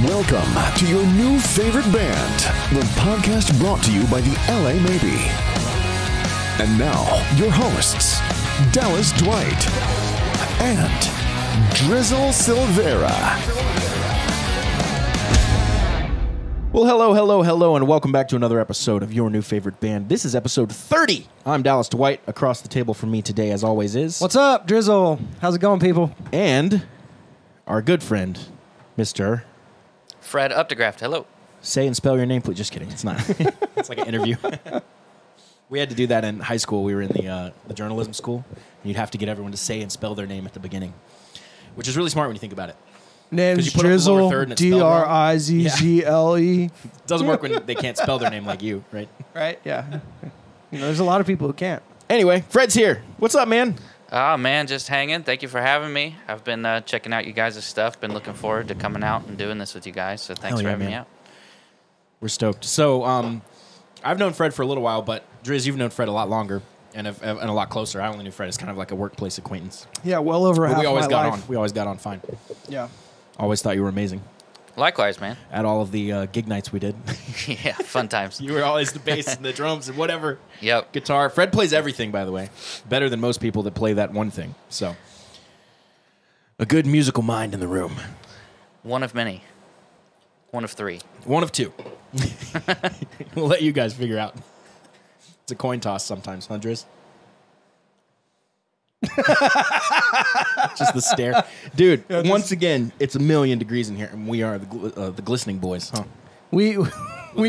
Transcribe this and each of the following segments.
Welcome to your new favorite band, the podcast brought to you by the LA Maybe. And now, your hosts, Dallas Dwight and Drizzle Silvera. Well, hello, and welcome back to another episode of your new favorite band. This is episode 30. I'm Dallas Dwight. Across the table from me today, as always, is... What's up, Drizzle? How's it going, people? And our good friend, Mr. Fred Updegraft, hello. Say and spell your name, please. Just kidding. It's not. It's like an interview. We had to do that in high school. We were in the journalism school. And you'd have to get everyone to say and spell their name at the beginning, which is really smart when you think about it. Name's you put up the lower Drizzle, third and it's spelled wrong. D-R-I-Z-Z-L-E. It doesn't work when they can't spell their name like you, right? Right, yeah. You know, there's a lot of people who can't. Anyway, Fred's here. What's up, man? Oh, man, just hanging. Thank you for having me. I've been checking out you guys' stuff. Been looking forward to coming out and doing this with you guys. So thanks for having me out. We're stoked. So I've known Fred for a little while, but Driz, you've known Fred a lot longer and a lot closer. I only knew Fred as kind of like a workplace acquaintance. Yeah, well over half we always my got life. on. We always got on fine. Yeah. Always thought you were amazing. Likewise, man. At all of the gig nights we did. Yeah, fun times. You were always the bass and the drums and whatever. Yep. Guitar. Fred plays everything, by the way. Better than most people that play that one thing. So, a good musical mind in the room. One of many. One of three. One of two. We'll let you guys figure out. It's a coin toss sometimes, huh, Driz? Just the stare. Dude, once again, it's 1,000,000 degrees in here, and we are the glistening boys, huh? We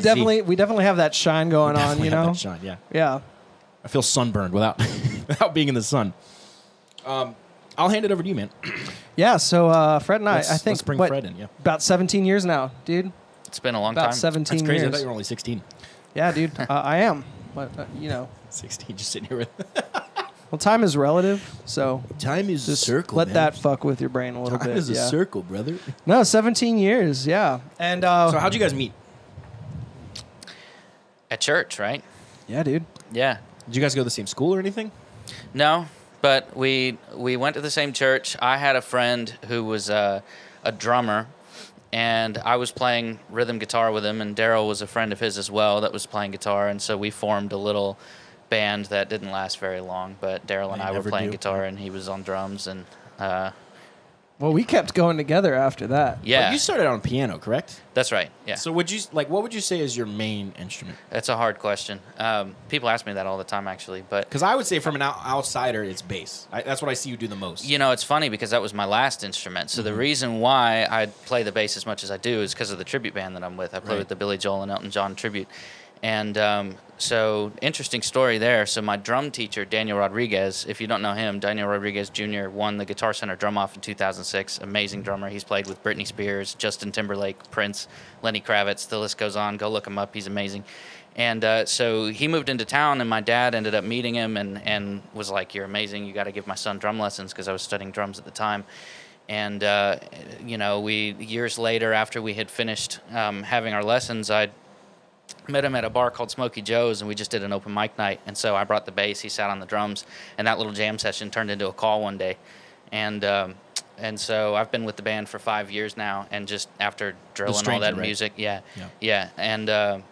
definitely have that shine going on, you know? That shine, yeah. Yeah. I feel sunburned without being in the sun. I'll hand it over to you, man. Yeah, so Fred and I think, let's bring Fred in, yeah. about 17 years now, dude. It's been a long About time. 17 That's crazy. years. I thought you were only 16. Yeah, dude, I am. But, you know. 16, just sitting here with... Well, time is relative, so Time is just let that fuck with your brain a little bit. Time is a yeah. circle, brother. No, 17 years, yeah. And So how'd you guys meet? At church, right? yeah, dude. Yeah. Did you guys go to the same school or anything? No, but we went to the same church. I had a friend who was a drummer, and I was playing rhythm guitar with him, and Daryl was a friend of his as well that was playing guitar, and so we formed a little band that didn't last very long, but Daryl and I were playing guitar, and he was on drums, and Well, we kept going together after that. yeah, But you started on piano, correct? that's right. Yeah, So what would you say is your main instrument? that's a hard question. People ask me that all the time, actually, but Because I would say from an outsider, it's bass. That's what I see you do the most. you know, it's funny because that was my last instrument. So the reason why I play the bass as much as I do is because of the tribute band that I'm with. I play with the Billy Joel and Elton John tribute. And so, interesting story there. So my drum teacher, Daniel Rodriguez, if you don't know him, Daniel Rodriguez Jr. won the Guitar Center drum-off in 2006. Amazing drummer. He's played with Britney Spears, Justin Timberlake, Prince, Lenny Kravitz. The list goes on. Go look him up. He's amazing. And so he moved into town, and my dad ended up meeting him and was like, "You're amazing. You got to give my son drum lessons," because I was studying drums at the time. And, you know, years later, after we had finished having our lessons, I met him at a bar called Smokey Joe's, and we just did an open mic night. And so I brought the bass, he sat on the drums, and that little jam session turned into a call one day. And so I've been with the band for 5 years now, and just after drilling all that music, yeah. And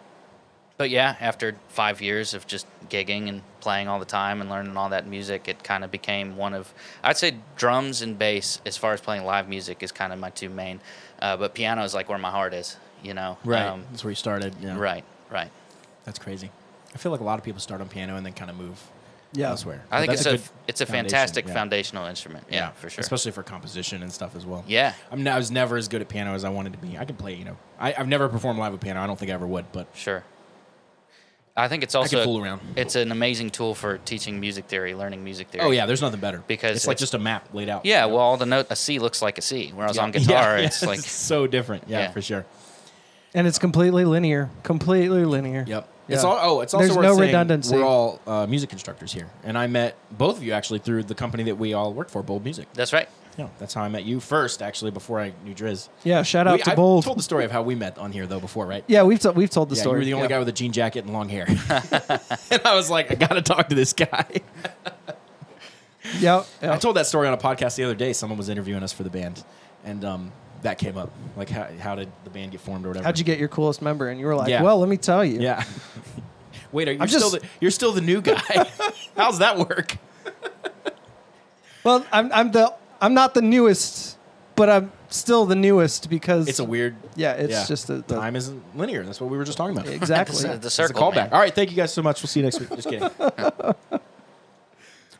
but yeah, after 5 years of just gigging and playing all the time and learning all that music, it kind of became one of, I'd say drums and bass, as far as playing live music, is kind of my two main. But piano is like where my heart is, you know. Right. That's where you started. Yeah. Right. That's crazy. I feel like a lot of people start on piano and then kind of move elsewhere. I think That's it's a fantastic foundational instrument. Yeah, for sure. Especially for composition and stuff as well. Yeah. I was never as good at piano as I wanted to be. I can play, you know. I've never performed live with piano. I don't think I ever would, but sure. I think it's I also can fool around. It's an amazing tool for teaching music theory, learning music theory. Oh yeah, there's nothing better because it's like just a map laid out. Yeah, you know? well, all the note a C looks like a C, whereas on guitar it's like so different. Yeah, for sure. And it's completely linear. Completely linear. Yep. Yeah. It's also There's worth no saying redundancy. We're all music instructors here, and I met both of you actually through the company that we all worked for, Bold Music. That's right. Yeah, that's how I met you first, actually, before I knew Driz. Yeah, shout out to I've Bold. told the story of how we met on here though before, right? Yeah, we've told the story. You were the only guy with a jean jacket and long hair, and I was like, I got to talk to this guy. Yeah. I told that story on a podcast the other day. Someone was interviewing us for the band, and that came up. Like, how did the band get formed or whatever? How'd you get your coolest member? And you were like, Yeah. well, let me tell you. Yeah. Wait, you're still the new guy. How's that work? Well, I'm not the newest, but I'm still the newest because It's a weird. Yeah, it's just the time isn't linear. That's what we were just talking about. exactly. The It's a circle, callback. man. All right, thank you guys so much. We'll see you next week. Just kidding.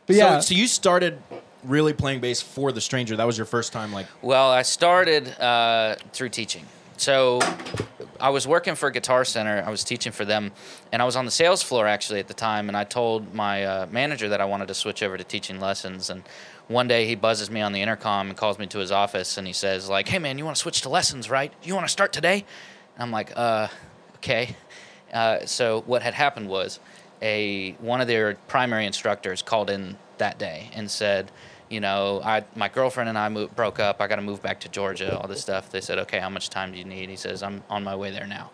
But yeah, So you started really playing bass for The Stranger. That was your first time, like. Well, I started through teaching. So I was working for Guitar Center. I was teaching for them, and I was on the sales floor actually at the time. And I told my manager that I wanted to switch over to teaching lessons. And one day he buzzes me on the intercom and calls me to his office, and he says, like, "Hey man, you want to switch to lessons, right? You want to start today?" And I'm like, okay. So what had happened was one of their primary instructors called in that day and said, you know, my girlfriend and I broke up. I got to move back to Georgia, all this stuff. They said, okay, how much time do you need? He says, I'm on my way there now.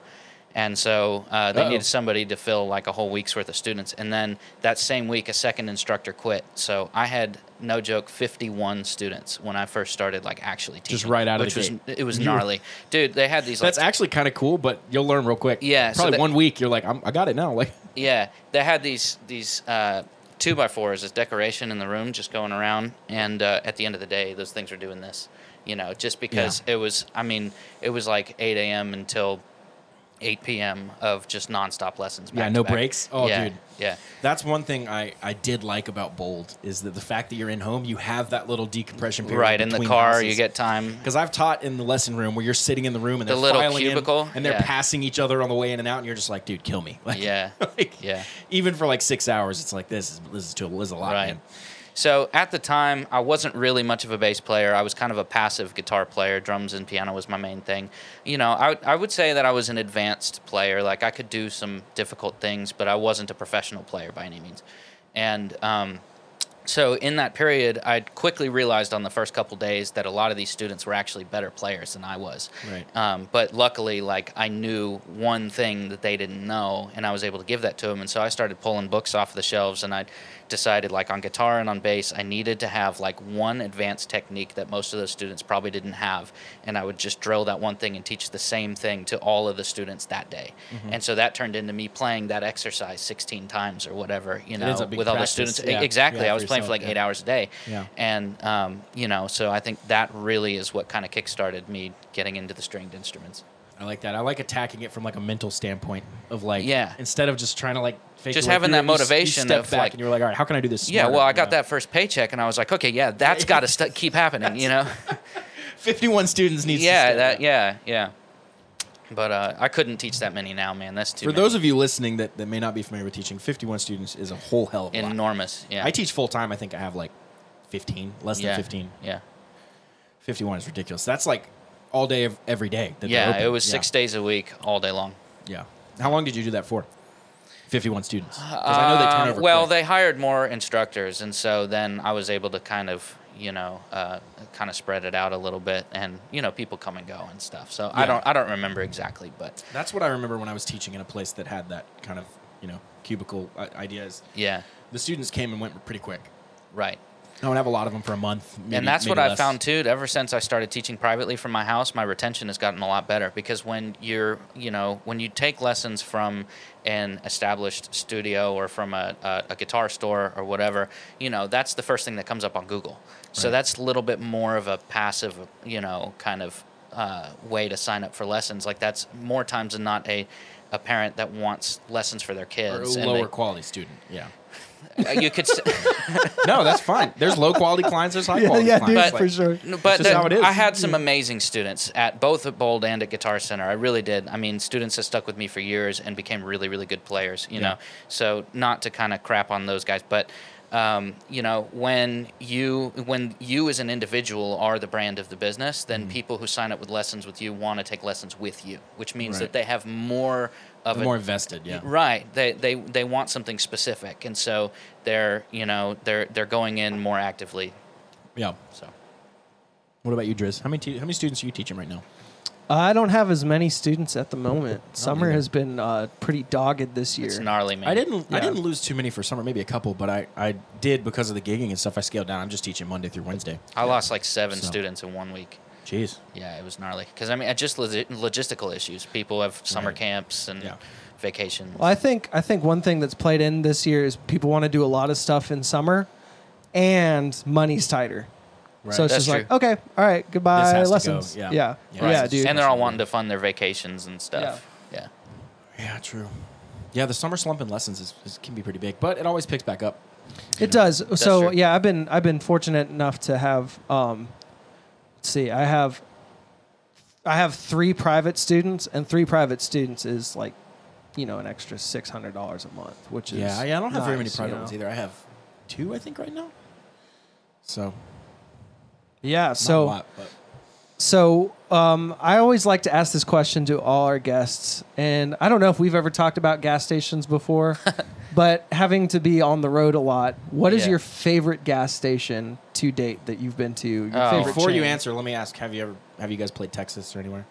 And so they needed somebody to fill like a whole week's worth of students. And then that same week, a second instructor quit. So I had, no joke, 51 students when I first started like actually teaching. Just right out of the gate. gate. It was gnarly. Dude, they had these. That's actually kind of cool, but you'll learn real quick. Yeah. Probably 1 week, you're like, I got it now. Like. Yeah. They had these 2x4s as decoration in the room just going around. And at the end of the day, those things were doing this, you know, just because it was like 8 a.m. until 8 p.m. of just nonstop lessons. Yeah, no breaks. Oh, yeah, dude. Yeah. That's one thing I did like about Bold is that the fact that you're in home, you have that little decompression period. Right, in the car, you get time. Because I've taught in the lesson room where you're sitting in the room and the they're little filing cubicle, in, and they're passing each other on the way in and out, and you're just like, dude, kill me. Like, Yeah. Yeah. Even for like 6 hours, it's like this is a lot, Right. man. So at the time, I wasn't really much of a bass player. I was kind of a passive guitar player. Drums and piano was my main thing. You know, I would say that I was an advanced player. Like, I could do some difficult things, but I wasn't a professional player by any means. And so in that period, I quickly realized on the first couple days that a lot of these students were actually better players than I was. Right. But luckily, like, I knew one thing that they didn't know, and I was able to give that to them. And so I started pulling books off the shelves, and I decided, like, on guitar and on bass, I needed to have like one advanced technique that most of those students probably didn't have, and I would just drill that one thing and teach the same thing to all of the students that day. And so that turned into me playing that exercise 16 times or whatever, you know, with all the students. Yeah. Exactly. Yeah, I was playing for like 8 hours a day. Yeah. And you know, so I think that really is what kind of kickstarted me getting into the stringed instruments. I like that. I like attacking it from like a mental standpoint of like, Yeah. instead of just trying to like fake Just it, like, having that motivation you step of, back like- and you're like, all right, how can I do this Yeah, smarter, well, I you got know? that first paycheck, and I was like, okay, yeah, that's got to keep happening, you know? 51 students needs Yeah, to yeah. But I couldn't teach that many now, man. That's too For many. those of you listening that may not be familiar with teaching, 51 students is a whole hell of a lot. Enormous, yeah. I teach full time. I think I have like 15, less than 15. Yeah. 51 is ridiculous. That's like all day, every day. That they're Yeah, open. it was Yeah. 6 days a week, all day long. Yeah. How long did you do that for? 51 students. Because I know they turn over Well, quick. they hired more instructors, and so then I was able to kind of, you know, kind of spread it out a little bit, and you know, people come and go and stuff. So Yeah. I don't remember exactly, but That's what I remember when I was teaching in a place that had that kind of, you know, cubicle ideas. yeah, The students came and went pretty quick. right. I would have a lot of them for a month. Maybe, And that's what maybe I less. found too. Ever since I started teaching privately from my house, my retention has gotten a lot better, because when when you take lessons from an established studio or from a guitar store or whatever, you know, that's the first thing that comes up on Google. So Right. that's a little bit more of a passive, you know, kind of way to sign up for lessons. Like, that's more times than not a parent that wants lessons for their Or kids. a and lower quality student. Yeah. you could No, that's fine. There's low quality clients. There's high quality yeah, clients. dude, for sure. But just how it is. I had some amazing students at both at Bold and at Guitar Center. I really did. I mean, students that stuck with me for years and became really, really good players, you know. So not to kind of crap on those guys, but you know, when you as an individual are the brand of the business, then people who sign up with lessons with you want to take lessons with you, which means Right. that they have more of They're more invested, yeah. Right. They want something specific, and so they're going in more actively. Yeah. So. What about you, Driz? How many students are you teaching right now? I don't have as many students at the moment. Summer either. has been pretty dogged this year. It's gnarly, man. I didn't Yeah. lose too many for summer, maybe a couple, but I did because of the gigging and stuff. I scaled down. I'm just teaching Monday through Wednesday. I lost like 7 So. students in 1 week. Jeez. Yeah, it was gnarly. Because, I mean, just logistical issues. People have summer camps and vacations. Well, I think one thing that's played in this year is people want to do a lot of stuff in summer, and money's tighter. Right. So it's That's just like, true. okay, all right, goodbye This has to lessons. go, Yeah, Right. dude. And they're all wanting to fund their vacations and stuff. Yeah. Yeah, true. Yeah, the summer slump in lessons can be pretty big, but it always picks back up. It does. So true. yeah, I've been fortunate enough to have. Let's see, I have 3 private students, and 3 private students is like, an extra $600 a month, which is I don't have very many nice, private ones either. I have 2, I think, right now. So Yeah. not So a lot, but So I always like to ask this question to all our guests, and I don't know if we've ever talked about gas stations before, but having to be on the road a lot, what is your favorite gas station to date that you've been to? Your favorite before you chain? answer, let me ask: Have you guys played Texas or anywhere?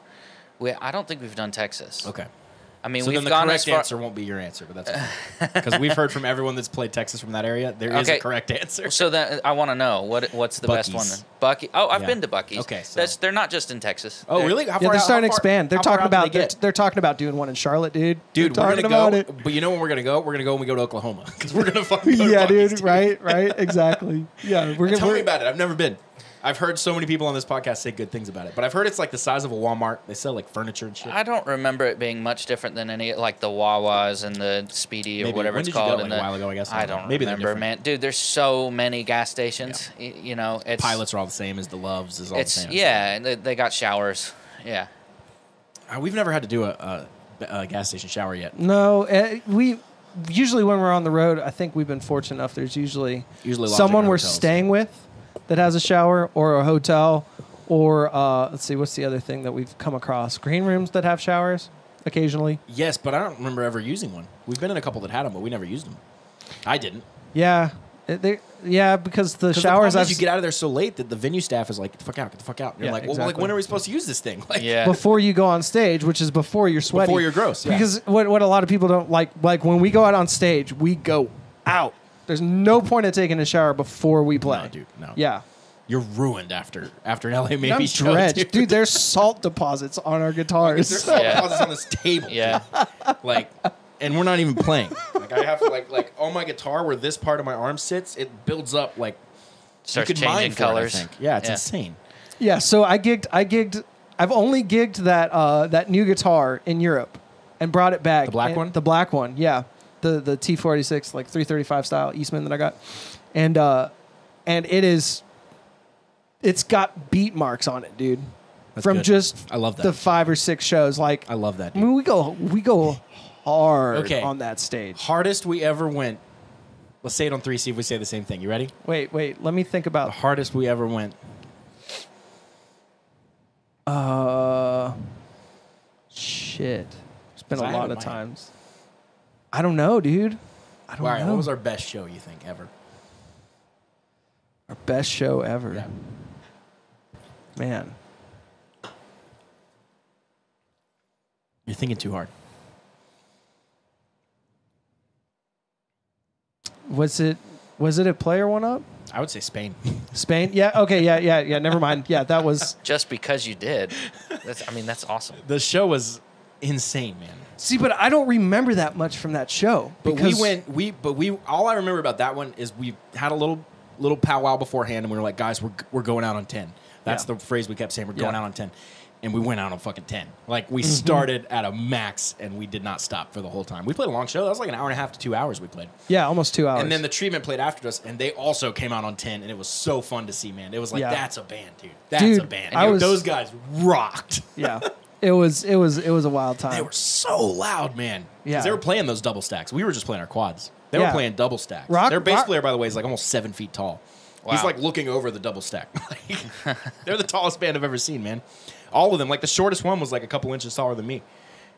I don't think we've done Texas. Okay. I mean, So we've then the gone correct as far. answer won't be your answer, but that's okay. Because we've heard from everyone that's played Texas from that area. There is a correct answer. So that I want to know what's the best one. Buc-ee's. Then? Bucky. Oh, I've Yeah. been to Bucky's. Okay, so- they're not just in Texas. Oh, really? Yeah, they're starting to expand. They're talking about they're talking about doing one in Charlotte, dude. Dude, They're we're talking gonna about go. it. But you know when we're gonna go? We're gonna go when we go to Oklahoma because we're gonna fucking go to Yeah, Buc-ee's, dude. Right, exactly. Yeah, we're Tell gonna. me about it. I've never been. I've heard so many people on this podcast say good things about it, but I've heard it's like the size of a Walmart. They sell like furniture and shit. I don't remember it being much different than any like the Wawas and the Speedy or Maybe. whatever When it's did you called. go? and Like a the- while ago, I guess. I don't Maybe they're remember, different. man. Dude, there's so many gas stations. It's Pilots are all the same as the Loves. Is all the same. and they got showers. Yeah. We've never had to do a gas station shower yet. No, we usually when we're on the road, I think we've been fortunate enough. There's usually Lodging someone or we're hotels. staying with that has a shower, or a hotel, or let's see, what's the other thing that we've come across? Green rooms that have showers occasionally. Yes, but I don't remember ever using one. We've been in a couple that had them, but we never used them. I didn't. Yeah, because the 'Cause showers. the problem is you get out of there so late that the venue staff is like, "Get the fuck out, get the fuck out." And you're Yeah, like, "Well, exactly. when are we supposed to use this thing?" Like, Yeah. before you go on stage, which is before you're sweaty. Before you're gross, yeah. Because what a lot of people don't like when we go out on stage, we go out. There's no point in taking a shower before we play. No, dude, no. Yeah. You're ruined after an LA Maybe I'm show, drenched. Dude, there's salt deposits on our guitars. There's salt Yeah. deposits on this table. Yeah. Like, and we're not even playing. Like, I have to like on my guitar where this part of my arm sits, it builds up like Starts you could changing mine for it, I colors. think. Yeah, it's insane. Yeah, so I gigged. I've only gigged that new guitar in Europe, and brought it back. The black one? The black one, yeah, the T46 like 335 style Eastman that I got, and it's got beat marks on it, dude. That's from good. just I love that. the 5 or 6 shows. Like I love that. I Dude. mean, we go hard Okay. on that stage. Hardest we ever went. Let's say it on 3. See if we say the same thing. You ready? Wait, let me think The about. hardest we ever went. Shit. It's been 'Cause I a have lot it of in my times. I don't know, dude. I don't All right, know. what was our best show you think ever? Our best show ever. Yeah. Man. You're thinking too hard. Was it a player one up? I would say Spain. Spain? Yeah. Okay. Yeah. Never mind. Yeah, that was. Just because you did. That's awesome. The show was insane, man. See, but I don't remember that much from that show. But because- all I remember about that one is we had a little powwow beforehand, and we were like, guys, we're going out on 10. That's Yeah. the phrase we kept saying. We're going Yeah. out on 10. And we went out on fucking 10. Like, we started at a max, and we did not stop for the whole time. We played a long show. That was like an hour and a half to 2 hours we played. Yeah, almost 2 hours. And then the treatment played after us, and they also came out on 10, and it was so fun to see, man. It was like, Yeah. that's a band, dude. That's Dude, a band. I was- Those guys rocked. yeah, it was a wild time. They were so loud, man. 'Cause Yeah. they were playing those double stacks. We were just playing our quads. They were Yeah. playing double stacks. Rock- Their bass rock- player, by the way, is like almost 7 feet tall. Wow. He's like looking over the double stack. Like, they're the tallest band I've ever seen, man. All of them. Like the shortest one was like a couple inches taller than me.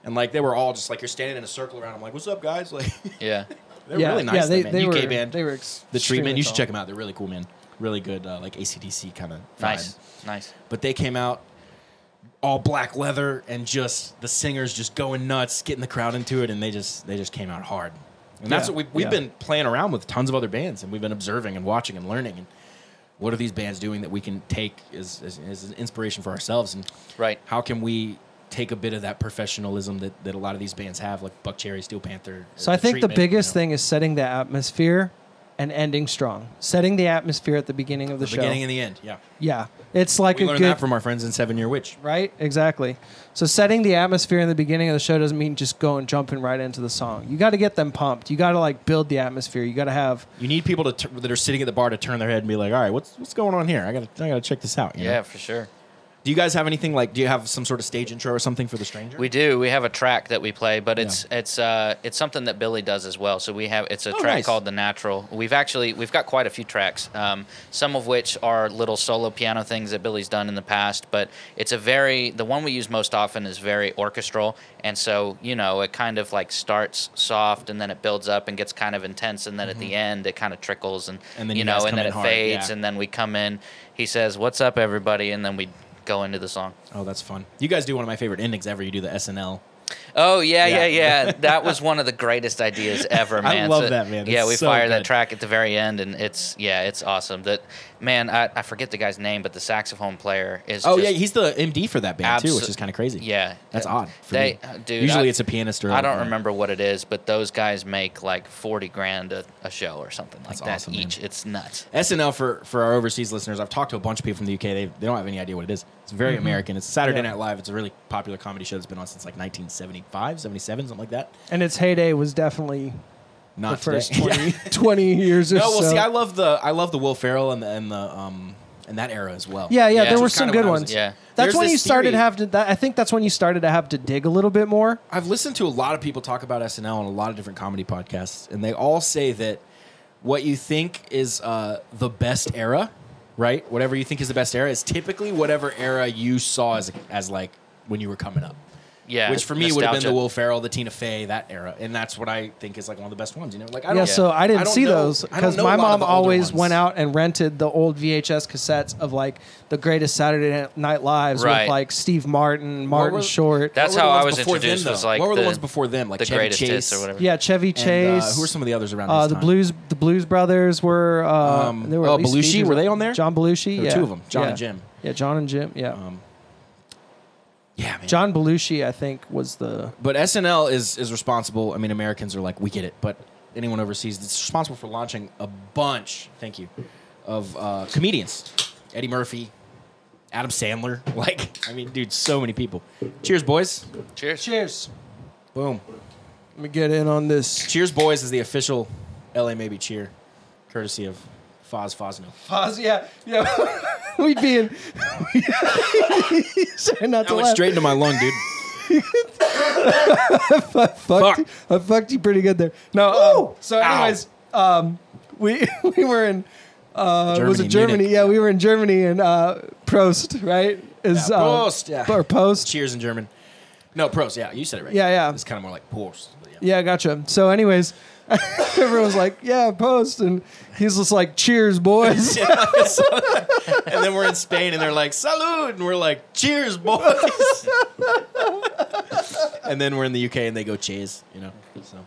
And like they were all just like, you're standing in a circle around. I'm like, what's up, guys? Like, Yeah. they're really nice. They, man. they UK were, band. They were The treatment. You should tall. check them out. They're really cool, man. Really good, like AC/DC kind of vibe. Nice. But they came out all black leather and just the singers just going nuts, getting the crowd into it, and they just came out hard. And that's Yeah, what we've yeah. been playing around with tons of other bands, and we've been observing and watching and learning. And what are these bands doing that we can take as an inspiration for ourselves, and Right. how can we take a bit of that professionalism that a lot of these bands have, like Buck Cherry, Steel Panther. So I think the biggest thing is setting the atmosphere and ending strong. Setting the atmosphere at the beginning of the show. beginning and the end. Yeah, Yeah, it's like we a learned good that from our friends in 7 Year Witch. right. Exactly. So setting the atmosphere in the beginning of the show doesn't mean just going jumping right into the song. You got to get them pumped. You got to like build the atmosphere. You got to have. You need people that are sitting at the bar to turn their head and be like, all right, what's going on here? I gotta check this out. You know? For sure. Do you guys have anything like? Do you have some sort of stage intro or something for the stranger? We do. We have a track that we play, but it's something that Billy does as well. So it's a track nice. called The Natural. We've got quite a few tracks, some of which are little solo piano things that Billy's done in the past. But the one we use most often is very orchestral, and so it kind of like starts soft and then it builds up and gets kind of intense, and then at the end it kind of trickles and then and then it fades, and then we come in. He says, "What's up, everybody?" and then we go into the song. Oh, that's fun. You guys do one of my favorite endings ever. You do the SNL. Oh, yeah. That was one of the greatest ideas ever, man. I love that, man. Yeah, It's we so fire good. that track at the very end, and it's awesome. I forget the guy's name, but the saxophone player is Oh, just yeah, he's the MD for that band, too, which is kind of crazy. Yeah. That's odd for me. Dude, Usually it's a pianist or I don't remember what it is, but those guys make like $40,000 a show or something like That's that awesome, each. man. It's nuts. SNL, for our overseas listeners, I've talked to a bunch of people from the UK. They don't have any idea what it is. It's very American. It's Saturday Night Live. It's a really popular comedy show that's been on since like 1975, 77, something like that. And its heyday was definitely Not the first today. 20 years or No, so. well, see, I love the Will Ferrell and that era as well. Yeah, Yeah. there Which were was some kinda good when I was- ones. Yeah. That's There's when you this started theory- I think that's when you started to have to dig a little bit more. I've listened to a lot of people talk about SNL on a lot of different comedy podcasts, and they all say that what you think is the best era, right? Whatever you think is the best era is typically whatever era you saw as like when you were coming up. Yeah. Which for me would have been the nostalgia. Will Ferrell, the Tina Fey, that era, and that's what I think is like one of the best ones. Like I Yeah, so I didn't see know- those I don't because know my a lot of mom the older always ones. went out and rented the old VHS cassettes of like the greatest Saturday Night Lives Right. with like Steve Martin, Martin were- Short. That's What were how the I ones was before introduced. them, Was though? like What were the ones before them? Like the Chevy greatest Chase hits or whatever. Yeah, Chevy And, Chase. who were some of the others around this the time? Blues Brothers were. They were at least Belushi, featured. were they on there? John Belushi. There were Yeah, two of them, John Yeah. and Jim. Yeah, John and Jim. Yeah, Yeah, man. John Belushi, I think, was the. But SNL is responsible. I mean, Americans are like, we get it, but anyone overseas, it's responsible for launching a bunch, thank you, of comedians. Eddie Murphy, Adam Sandler. Like, I mean, dude, so many people. Cheers, boys. Cheers. Cheers. Boom. Let me get in on this. Cheers, boys is the official LA Maybe cheer, courtesy of Fosno. Pause. Yeah. We'd be in. Sorry, not That to went laugh. straight into my lung, dude. I fucked you pretty good there. No. So, anyways, we were in. Was it Germany? Munich. Yeah, we were in Germany and Prost, right? Is Prost, yeah. or Post? Cheers in German. No, Prost, yeah, you said it right. Yeah. It's kind of more like Prost. But yeah. Yeah, gotcha. So, anyways, everyone's like, "Yeah, Post," and he's just like, "Cheers, boys." And then we're in Spain, and they're like, "Salud," and we're like, "Cheers, boys." And then we're in the UK, and they go, "Cheers," So,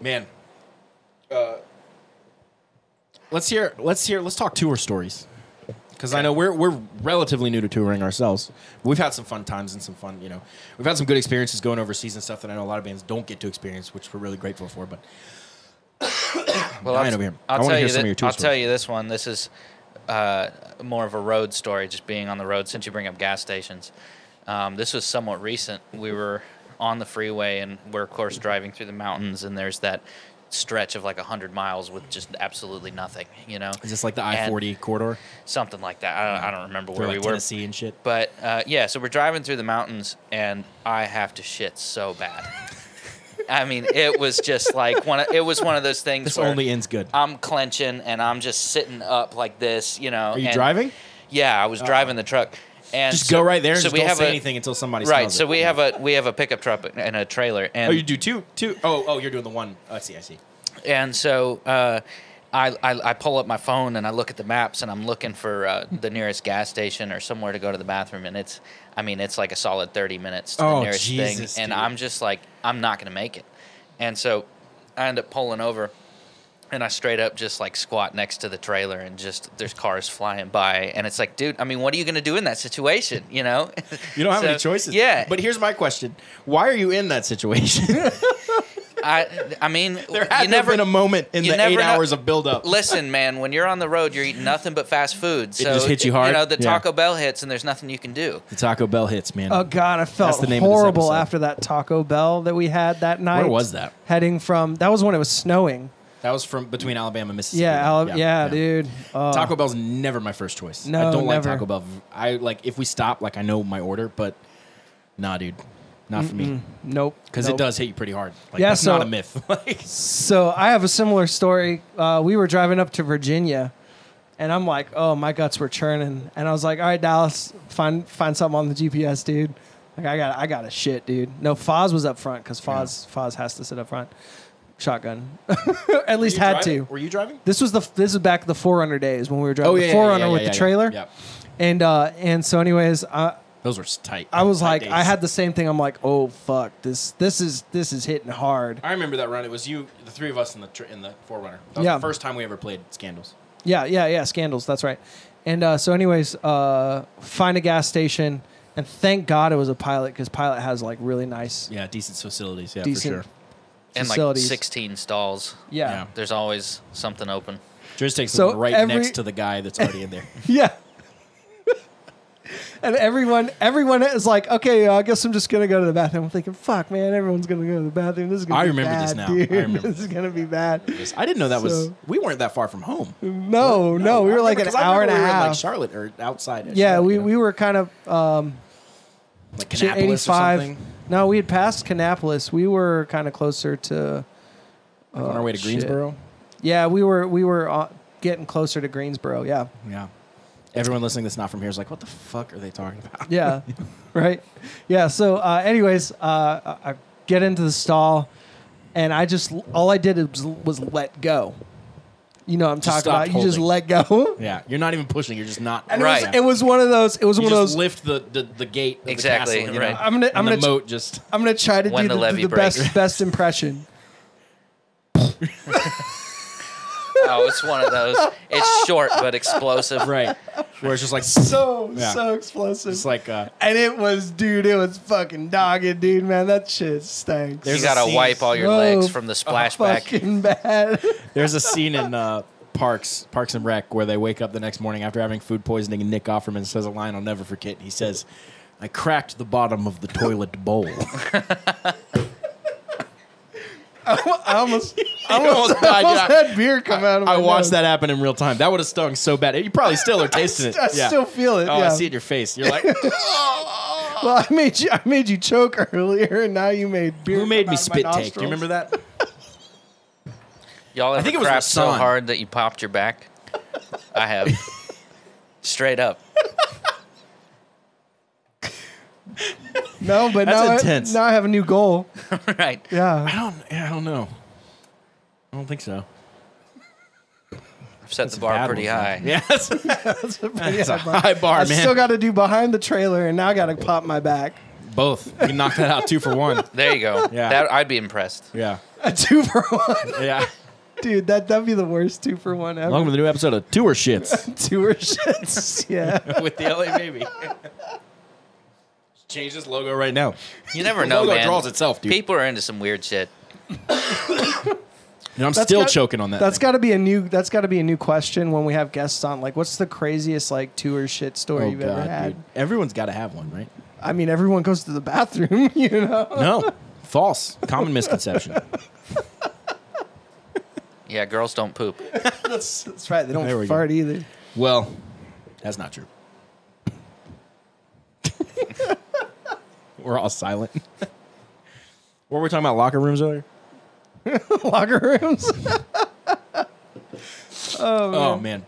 man, let's talk tour stories, because I know we're relatively new to touring ourselves. We've had some fun times and some fun, we've had some good experiences going overseas and stuff that I know a lot of bands don't get to experience, which we're really grateful for. But Well, dying over here. I want to hear some of your tour I'll stories. tell you this one. This is more of a road story, just being on the road, since you bring up gas stations. This was somewhat recent. We were on the freeway, and we're, of course, driving through the mountains, and there's that stretch of like 100 miles with just absolutely nothing, Is this like the I-40 corridor? Something like that. I don't remember Through where like we were. Tennessee and shit? But, so we're driving through the mountains, and I have to shit so bad. I mean, it was just like it was one of those things This where only ends good. I'm clenching, and I'm just sitting up like this, Are you and- driving? Yeah, I was driving the truck. And Just go right there and just we don't have say anything until somebody Right, smells so it. we have a pickup truck and a trailer. And Oh, you do two? Oh, you're doing the one. I see. And so I pull up my phone and I look at the maps and I'm looking for the nearest gas station or somewhere to go to the bathroom. And it's like a solid 30 minutes to the nearest Jesus, thing. And dude. I'm just like, I'm not going to make it. And so I end up pulling over. And I straight up just like squat next to the trailer and just there's cars flying by. And it's like, dude, I mean, what are you going to do in that situation? You know? You don't have any choices. Yeah. But here's my question. Why are you in that situation? I mean, there had to have been a moment in the 8 hours of build-up. Listen, man, when you're on the road, you're eating nothing but fast food. So, it just hits you hard. You know, the Taco Bell hits, and there's nothing you can do. The Taco Bell hits, man. Oh, God, I felt horrible after that Taco Bell that we had that night. Where was that? Heading from, that was when it was snowing. That was from between Alabama and Mississippi. Yeah, dude. Taco Bell's never my first choice. No, I don't never. like Taco Bell. I like if we stop, like I know my order, but nah, dude. Not for me. Nope. Because it does hit you pretty hard. Like, Yeah, that's so- not a myth. So I have a similar story. We were driving up to Virginia, and I'm like, oh, my guts were churning. And I was like, all right, Dallas, find something on the GPS, dude. Like, I got a shit, dude. No, Foz was up front because Foz has to sit up front. Shotgun. At least had to. Were you driving? This is back the Forerunner days when we were driving the Forerunner with the trailer. Yeah. And so anyways, Those were tight. I was tight like, days. I had the same thing. I'm like, oh fuck, this is hitting hard. I remember that run. It was you, the three of us in the Forerunner. That was the first time we ever played Scandals. Yeah, Scandals. That's right. And so anyways, find a gas station, and thank God it was a Pilot because Pilot has like really nice, decent facilities. Yeah, decent for sure. And facilities. like 16 stalls. Yeah. There's always something open. Driz takes So the one right next to the guy that's already in there. Yeah. And everyone is like, okay, I guess I'm just gonna go to the bathroom. I'm thinking, fuck, man, everyone's gonna go to the bathroom. This is gonna I be remember bad, this now. dude. I remember This is gonna be bad. I didn't know that was. We weren't that far from home. No, we were like an hour and a half. In like Charlotte or outside. Yeah, we were kind of like Kannapolis or 85. something. No, we had passed Kannapolis. We were kind of closer to On our way to Greensboro. Yeah, we were getting closer to Greensboro. Yeah. Yeah. Everyone listening that's not from here is like, what the fuck are they talking about? Yeah. Right. Yeah. So, anyways, I get into the stall, and all I did was let go. You know what I'm Just talking about? stop You just holding. let go. Yeah, you're not even pushing. You're just not. And Right. it was one of those. It was You one of just those. lift the gate. Of Exactly, The castle, you right. know? I'm gonna. And the moat just. I'm gonna try to When do the levee the breaks. best impression. Oh, it's one of those. It's short but explosive. Right. Where it's just like. So Yeah. explosive. It's like. And it was fucking dogged, dude, man. That shit stinks. There's You gotta a scene- wipe all your So legs from the splashback. Fucking bad. There's a scene in Parks and Rec where they wake up the next morning after having food poisoning, and Nick Offerman says a line I'll never forget. He says, "I cracked the bottom of the toilet bowl." I almost almost died, yeah. had beer come out of my I watched nose. that happen in real time. That would have stung so bad. You probably still are tasting it. I Yeah. still feel it. Oh, yeah. I see it in your face. You're like, Well, I made you choke earlier, and now you made beer. who made come me out of my spit take? Do nostrils. you remember that? Y'all ever think it was my crapped so son. hard that you popped your back? I have. Straight up. No, but That's intense. now I have a new goal. Right. Yeah. I don't know. I don't think so. I've set the Some bar bad pretty ones, high. man. Yeah, that's a high high bar, I man. still got to do behind the trailer, and now I got to pop my back. Both. You can knock that out 2 for 1. There you go. Yeah. I'd be impressed. Yeah. A 2 for 1. Yeah. Dude, that'd be the worst 2 for 1 ever. Welcome to the new episode of Tour Shits Tour shits. Yeah. with the LA Baby. Change this logo right now. You never The know, logo man. draws itself, dude. People are into some weird shit. And I'm still choking on that. That's thing. got to be a new question when we have guests on. Like, what's the craziest like tour shit story you've ever had? dude. Everyone's got to have one, right? I mean, everyone goes to the bathroom, you know. No. False. Common misconception. Yeah, girls don't poop. That's right. They There don't we fart either. Well, that's not true. We're all silent. What were we talking about? Locker rooms earlier? Locker rooms. Oh, man.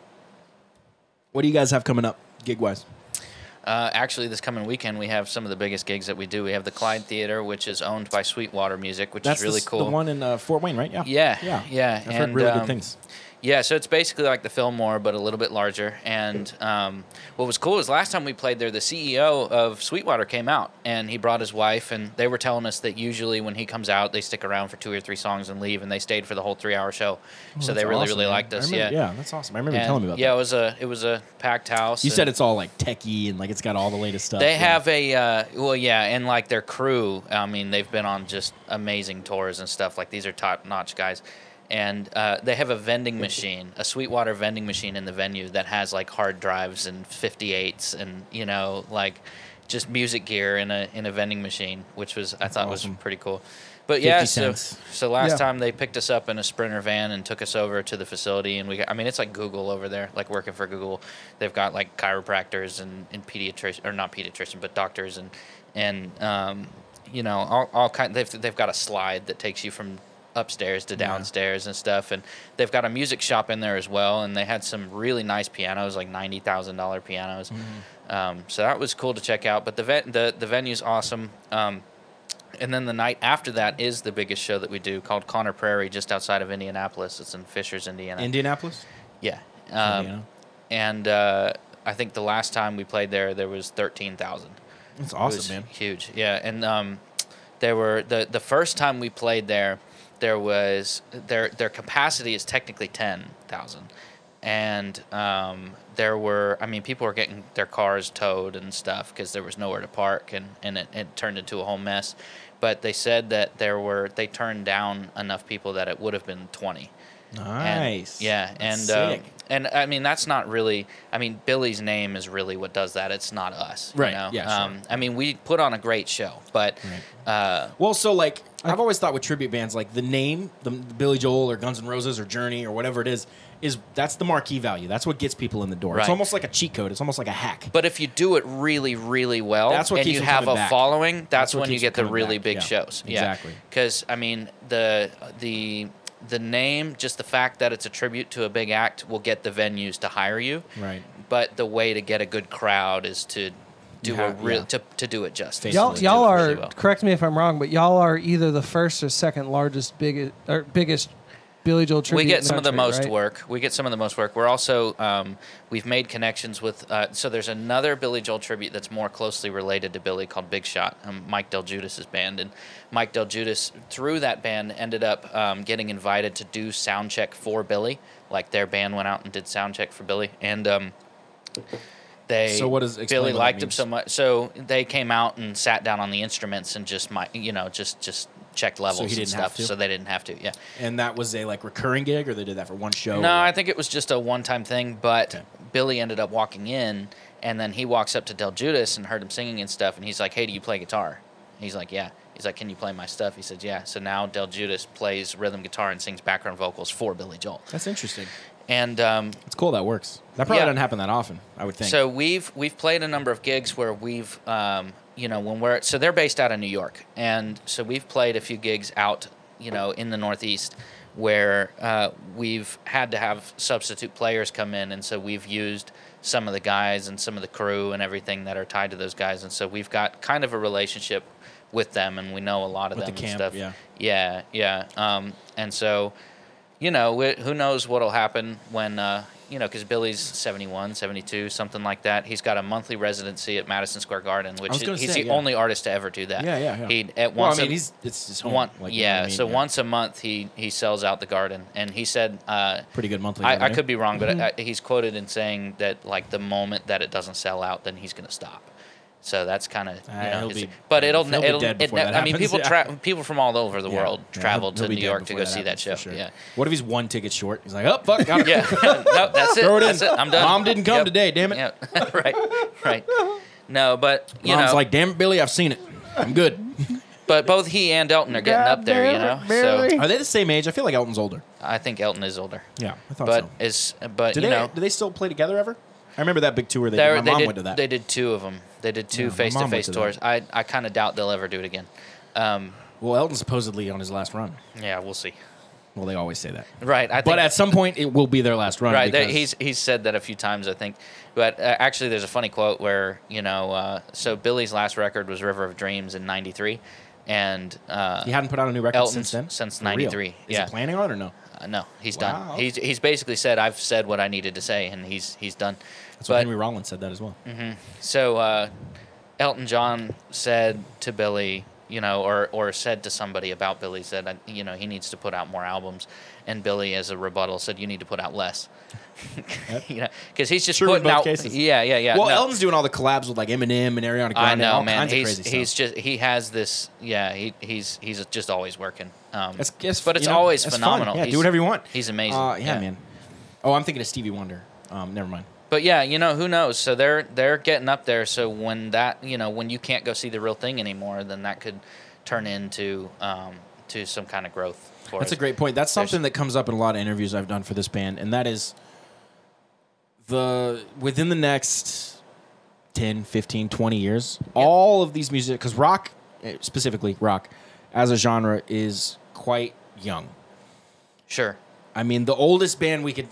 What do you guys have coming up, gig-wise? Actually, this coming weekend, we have some of the biggest gigs that we do. We have the Clyde Theater, which is owned by Sweetwater Music, which That's is really cool. the one in Fort Wayne, right? Yeah. I've heard And, really good things. Yeah, so it's basically like the Fillmore, but a little bit larger. And what was cool is last time we played there, the CEO of Sweetwater came out, and he brought his wife, and they were telling us that usually when he comes out, they stick around for 2 or 3 songs and leave, and they stayed for the whole 3-hour show. So they really, awesome, really man. liked us. Yeah, that's awesome. I remember you telling me about yeah, that. it was a packed house. You said it's all like techie and like it's got all the latest stuff. They have and like their crew, I mean, they've been on just amazing tours and stuff. Like these are top-notch guys. And they have a vending machine, a Sweetwater vending machine in the venue that has like hard drives and 58s and, you know, like just music gear in a vending machine, which was I thought was pretty cool. But yeah, so last time they picked us up in a Sprinter van and took us over to the facility, and I mean it's like Google over there, like working for Google. They've got like chiropractors and pediatricians, or not pediatricians, but doctors and you know, all kind. They've got a slide that takes you from upstairs to downstairs and stuff, and they've got a music shop in there as well, and they had some really nice pianos, like $90,000 pianos. So that was cool to check out. But the venue's awesome. And then the night after that is the biggest show that we do, called Connor Prairie, just outside of Indianapolis. It's in Fishers, Indiana. Indianapolis? Yeah. And I think the last time we played there was 13,000. That's awesome, man. Huge. Yeah, and there were the first time we played there was their capacity is technically 10,000, and there were, I mean, people were getting their cars towed and stuff because there was nowhere to park, and it turned into a whole mess. But they said that they turned down enough people that it would have been 20. Nice. And I mean, that's not really, I mean, Billy's name is really what does that. It's not us. Right. You know? Yeah, sure. I mean, we put on a great show, but well, so like I've always thought with tribute bands, like the name, the Billy Joel or Guns N' Roses or Journey or whatever it is that's the marquee value. That's what gets people in the door. Right. It's almost like a cheat code. It's almost like a hack. But if you do it really, really well, that's what and keeps you have a back. Following, that's when you get the really big shows. Exactly. Because I mean, the name, just the fact that it's a tribute to a big act, will get the venues to hire you. Right. But the way to get a good crowd is to do to do it justice. Y'all are really well. Correct me if I'm wrong, but y'all are either the first or second largest biggest Billy Joel tribute. We get some of the most right? work. We get some of the most work. We're also we've made connections with. So there's another Billy Joel tribute that's more closely related to Billy called Big Shot, Mike Del Giudice's band, and Mike Del Giudice through that band ended up getting invited to do sound check for Billy. Like their band went out and did sound check for Billy, and Billy liked him so much. So they came out and sat down on the instruments and just checked levels and stuff, so they didn't have to. Yeah. And that was a like recurring gig, or they did that for one show? No, I think it was just a one-time thing. But Billy ended up walking in, and then he walks up to Del Giudice and heard him singing and stuff, and he's like, "Hey, do you play guitar?" He's like, "Yeah." He's like, "Can you play my stuff?" He said, "Yeah." So now Del Giudice plays rhythm guitar and sings background vocals for Billy Joel. That's interesting. And it's cool that works. That probably doesn't happen that often, I would think. So we've played a number of gigs where we've so they're based out of New York, and so we've played a few gigs out in the Northeast where we've had to have substitute players come in, and so we've used some of the guys and some of the crew and everything that are tied to those guys, and so we've got kind of a relationship with them, and we know a lot of them the camp, and stuff. Yeah. And so, who knows what'll happen when, because Billy's 71, 72, something like that. He's got a monthly residency at Madison Square Garden, which he's the only artist to ever do that. Yeah. It's his home. Once a month he sells out the Garden, and he said pretty good monthly. I could be wrong, but he's quoted in saying that like the moment that it doesn't sell out, then he's going to stop. So that's kind of, people from all over the world travel to New York to go see that show. Sure. Yeah. What if he's one ticket short? He's like, oh, fuck. Got it. Yeah. No, that's it. Throw it in. That's it. I'm done. Mom didn't come today, damn it. Yeah. Right. No, but, Mom's like, damn it, Billy, I've seen it. I'm good. But both he and Elton are getting up there, So are they the same age? I feel like Elton's older. I think Elton is older. Yeah, I thought so. Do they still play together ever? I remember that big tour they did. My mom went to that. They did 2 of them. They did 2 face-to-face tours. I kind of doubt they'll ever do it again. Well, Elton's supposedly on his last run. Yeah, we'll see. Well, they always say that. Right. But at some point, it will be their last run. Right. He's said that a few times, I think. But actually, there's a funny quote where, so Billy's last record was River of Dreams in '93. And he hadn't put out a new record Elton since then? Since For real? '93. Is he planning on it or no? No, he's Wow. done. He's basically said, I've said what I needed to say, and he's done. That's what Henry Rollins said that as well. So Elton John said to Billy, or said to somebody about Billy, said, he needs to put out more albums. And Billy, as a rebuttal, said, you need to put out less. Because he's just True in putting both out. cases. Yeah. Well, Elton's doing all the collabs with like Eminem and Ariana Grande. I know, all man. kinds of crazy stuff. He has this. Yeah, he's just always working. But it's always it's phenomenal. Fun. Yeah, do whatever you want. He's amazing. Yeah, man. Oh, I'm thinking of Stevie Wonder. Never mind. But yeah, who knows? So they're getting up there. So when when you can't go see the real thing anymore, then that could turn into to some kind of growth. That's a great point. That's something that comes up in a lot of interviews I've done for this band, and that is within the next 10, 15, 20 years, all of these music, because rock, specifically rock, as a genre is quite young. Sure. I mean, the oldest band we could,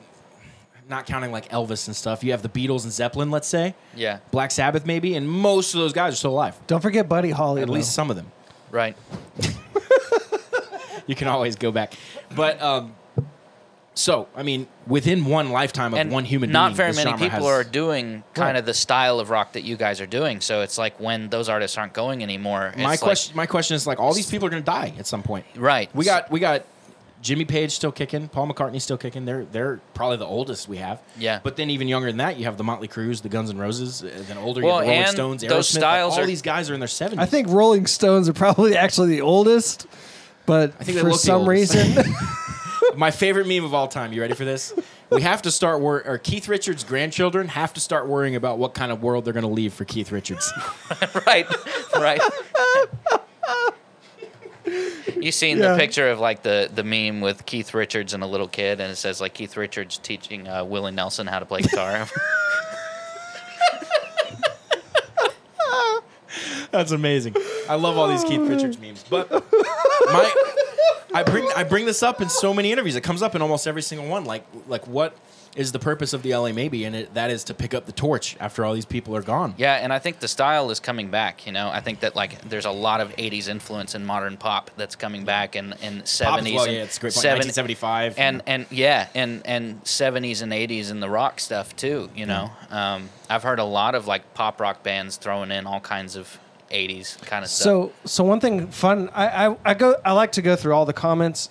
not counting like Elvis and stuff, you have the Beatles and Zeppelin, let's say. Yeah. Black Sabbath maybe, and most of those guys are still alive. Don't forget Buddy Holly. At least some of them. Right. You can always go back. But, so, I mean, within one lifetime of one human being, not very this many genre people has- are doing kind of the style of rock that you guys are doing. So it's like when those artists aren't going anymore. My question is like all these people are going to die at some point. Right. We got Jimmy Page still kicking, Paul McCartney still kicking. They're probably the oldest we have. Yeah. But then even younger than that, you have the Motley Crues, the Guns N' Roses, then older Well, you have the Rolling and Stones, Aerosmith. those styles all are- these guys are in their 70s. I think Rolling Stones are probably actually the oldest, but I think they for look the some oldest. reason, my favorite meme of all time. You ready for this? We have to start or Keith Richards' grandchildren have to start worrying about what kind of world they're going to leave for Keith Richards. right. You seen the picture of like the meme with Keith Richards and a little kid, and it says like Keith Richards teaching Willie Nelson how to play guitar. That's amazing. I love all these Keith Richards memes. But I bring this up in so many interviews. It comes up in almost every single one. Like what is the purpose of the LA Maybe? And that is to pick up the torch after all these people are gone. Yeah, and I think the style is coming back. I think that like there's a lot of '80s influence in modern pop that's coming back, and '70s. Pop as well, yeah, it's a great point. 1975. and 70s and '80s and the rock stuff too. I've heard a lot of like pop rock bands throwing in all kinds of '80s kind of stuff. So one thing fun, I like to go through all the comments.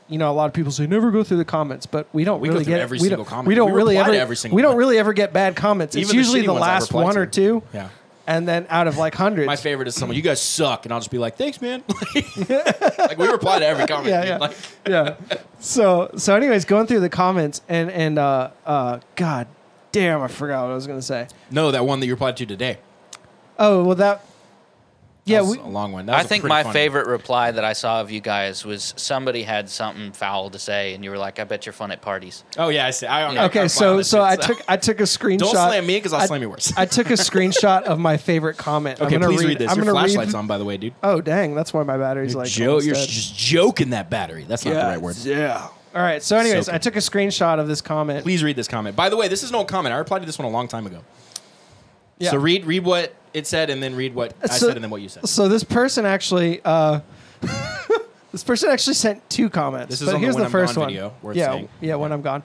A lot of people say never go through the comments, but we don't really through get every we single don't, comment. We don't We really reply ever to every single we don't one. really ever get bad comments. It's Even the usually shitty the ones I last reply one to. or two. Yeah. And then out of like hundreds. My favorite is someone, you guys suck, and I'll just be like, thanks, man. Like we reply to every comment. Yeah. Like, Yeah. So anyways, going through the comments and God damn, I forgot what I was gonna say. no, that one that you replied to today. Oh well, that That was a long one. That was I think pretty my funny. favorite reply that I saw of you guys was somebody had something foul to say, and you were like, "I bet you're fun at parties." Oh yeah, I see. I Okay, so I took a screenshot. Don't slam me because I'll slam you worse. I took a screenshot of my favorite comment. Okay, I'm gonna please read this. I'm Your gonna flashlight's on, by the way, dude. Oh dang, that's why my battery's like. You're almost dead. just joking that battery. That's not the right word. Yeah. All right. So, anyways, So I took a screenshot of this comment. Please read this comment. By the way, this is no comment. I replied to this one a long time ago. Yeah. So read what it said, and then read what I said, and then what you said. So this person actually, sent two comments. This is but on the here's When the I'm first Gone one. video, worth yeah, saying. yeah. When I'm gone,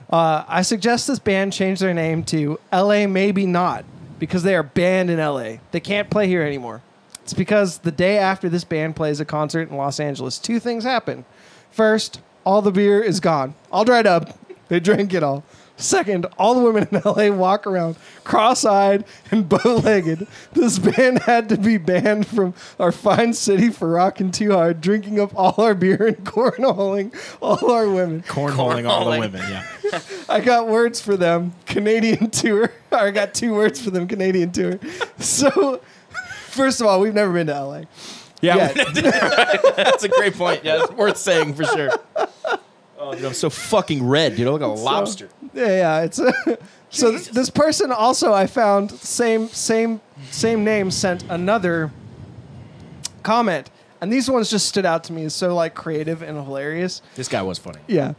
I suggest this band change their name to LA Maybe Not because they are banned in LA. They can't play here anymore. It's because the day after this band plays a concert in Los Angeles, two things happen. First, all the beer is gone, all dried up. They drank it all. Second, all the women in LA walk around cross-eyed and bow-legged. This band had to be banned from our fine city for rocking too hard, drinking up all our beer and cornholing all our women. Cornholing all the women, yeah. I got words for them, Canadian tour. I got two words for them, Canadian tour. So, first of all, we've never been to LA. Yeah, Yeah. that's a great point. Yeah, it's worth saying for sure. Oh, dude, I'm so fucking red, dude. I look like a lobster. Yeah, it's so this person also I found same name sent another comment, and these ones just stood out to me as so like creative and hilarious. This guy was funny. Yeah,